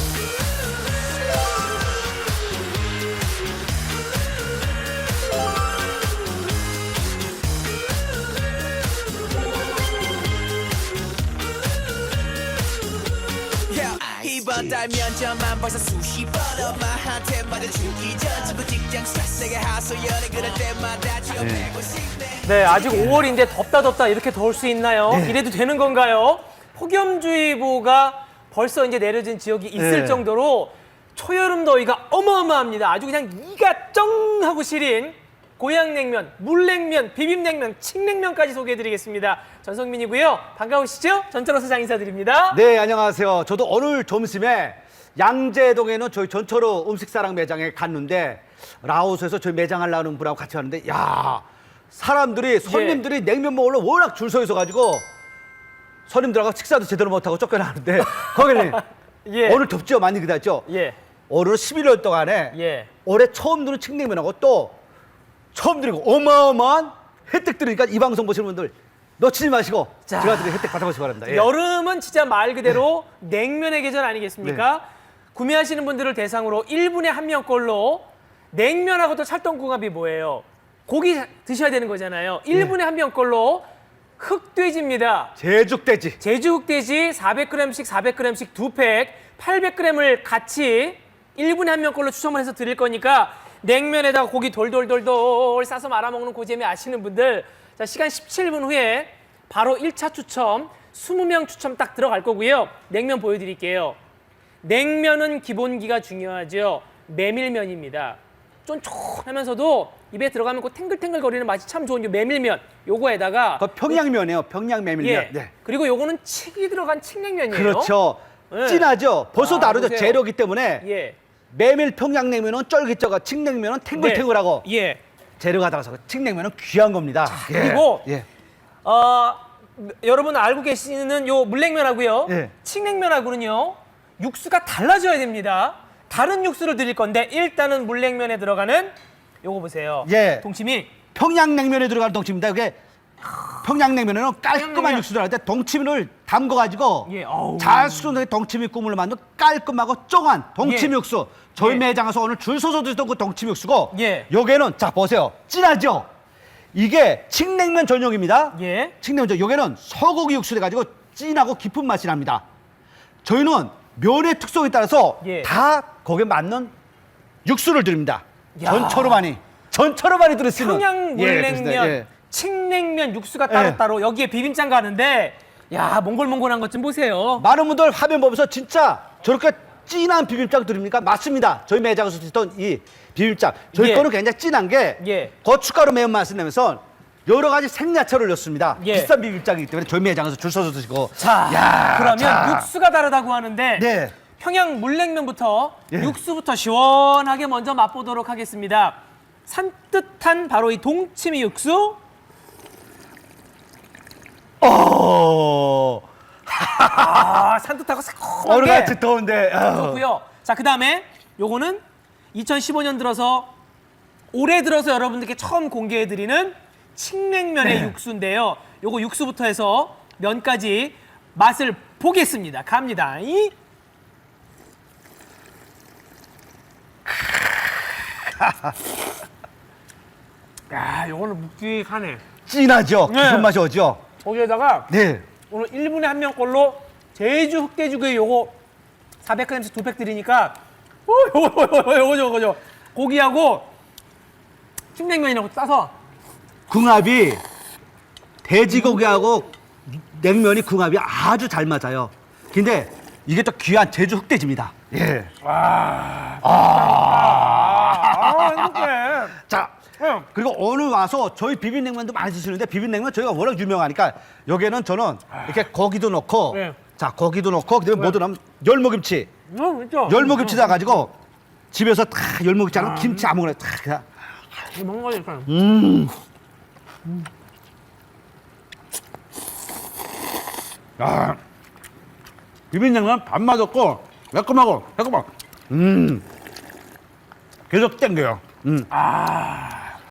이번 달 면접만 벌써 수십 번 엄마한테 말해주기 전 친구 직장 스트레스에 하소연에 그럴 때마다 취업하고 싶네. 네, 아직 5월인데 덥다 이렇게 더울 수 있나요? 이래도 되는 건가요? 폭염주의보가 벌써 이제 내려진 지역이 있을 정도로 초여름 더위가 어마어마합니다. 아주 그냥 이가 쩡 하고 시린 고양냉면, 물냉면, 비빔냉면, 칡냉면까지 소개해드리겠습니다. 전성민이고요. 반가우시죠? 전철호사 장 인사드립니다. 네, 안녕하세요. 저도 오늘 점심에 양재동에는 저희 전철호 음식사랑 매장에 갔는데 라오스에서 저희 매장 하려는 분하고 같이 갔는데 야 사람들이 손님들이 냉면 먹으러 워낙 줄 서 있어가지고 손님들하고 식사도 제대로 못하고 쫓겨나는데 거기는 오늘 덥죠? 많이 기다렸죠? 오늘 11월 동안에 올해 처음 드는 칡냉면하고 또 처음 드리고 어마어마한 혜택들이니까 이 방송 보시는 분들 놓치지 마시고 제가 드린 혜택 받아보시기 바랍니다. 여름은 진짜 말 그대로 냉면의 계절 아니겠습니까? 구매하시는 분들을 대상으로 1분에 1명꼴로 냉면하고 또 찰떡궁합이 뭐예요? 고기 드셔야 되는 거잖아요. 1분에 1명꼴로 흑돼지입니다. 제죽돼지. 제주흑돼지 400g씩 400g씩 2팩 800g을 같이 1분에 1명꼴로 추첨을 해서 드릴 거니까 냉면에다가 고기 돌돌돌돌 싸서 말아먹는 그 재미 아시는 분들 자 시간 17분 후에 바로 1차 추첨 20명 추첨 딱 들어갈 거고요. 냉면 보여드릴게요. 냉면은 기본기가 중요하죠. 메밀면입니다. 쫀쫀하면서도 입에 들어가면 그 탱글탱글 거리는 맛이 참 좋은 요 메밀면. 요거에다가 그 평양면이에요. 평양 메밀면. 예. 네. 그리고 요거는 칡이 들어간 칡냉면이에요. 그렇죠. 네. 진하죠. 벌써 다르죠. 보세요. 재료기 때문에 예. 메밀 평양냉면은 쫄깃쫄깃, 칡냉면은 탱글탱글하고 예. 재료가 들어가서 칡냉면은 귀한 겁니다. 그리고 예. 여러분 알고 계시는 요 물냉면하고요. 예. 칡냉면하고는요. 육수가 달라져야 됩니다. 다른 육수를 드릴 건데 일단은 물냉면에 들어가는 요거 보세요. 예. 동치미. 평양냉면에 들어가는 동치미입니다. 이게 평양냉면에는 깔끔한 평양냉면. 육수 들어갈 때 동치미를 담궈가지고 예, 어우. 잘 수분되게 동치미 국물을 만든 깔끔하고 쫑한 동치미 예. 육수. 저희 예. 매장에서 오늘 줄 서서 드시던 그 동치미 육수고 예. 요게는 자 보세요. 진하죠? 이게 칡냉면 전용입니다. 예. 칡냉면 전용. 요게는 소고기 육수 돼가지고 진하고 깊은 맛이 납니다. 저희는 면의 특성에 따라서 예. 다 거기에 맞는 육수를 드립니다. 야. 전처럼 많이 들을 수 있는 평양 예, 물냉면, 그렇습니다. 예. 칡냉면 육수가 따로따로 여기에 비빔장 가는데 야 몽골몽골한 것 좀 보세요. 많은 분들 화면 보면서 진짜 저렇게 진한 비빔장 드립니까? 맞습니다. 저희 매장에서 드시던 이 비빔장 저희 예. 거는 굉장히 진한 게 예. 고춧가루 매운맛을 내면서 여러 가지 생야채를 넣습니다. 예. 비싼 비빔장이기 때문에 저희 매장에서 줄 서서 드시고 자, 야, 그러면 자. 육수가 다르다고 하는데 네. 평양 물냉면부터 예. 육수부터 시원하게 먼저 맛보도록 하겠습니다. 산뜻한 바로 이 동치미 육수. 산뜻하고 새콤한 어느 게 같이 더운데 그렇고요. 자, 그다음에 요거는 2015년 들어서 올해 들어서 여러분들께 처음 공개해 드리는 칡냉면의 육수인데요. 요거 육수부터 해서 면까지 맛을 보겠습니다. 갑니다. 야, 요거는 묵직하네. 진하죠? 네. 깊은 맛이 오죠? 거기에다가 네. 오늘 1분에 한 명 걸로 제주 흑돼지구이 요거 400g씩 2팩 드리니까 요거죠. 고기하고 칡냉면이라고 싸서 궁합이 돼지고기하고 냉면이 궁합이 아주 잘 맞아요. 근데 이게 또 귀한 제주 흑돼지입니다. 예. 행복해. 자, 그리고 오늘 와서 저희 비빔냉면도 많이 드시는데 비빔냉면 저희가 워낙 유명하니까 여기에는 저는 이렇게 고기도 넣고 네. 자 고기도 넣고 그다음에 뭐도 넣으면 열무김치 그렇죠. 열무김치 다 가지고 집에서 다 열무김치 하면 김치 아무거나 다 그냥 먹는 거니까. 비빔냉면 밥맛 없고 매콤하고 계속 땡겨요.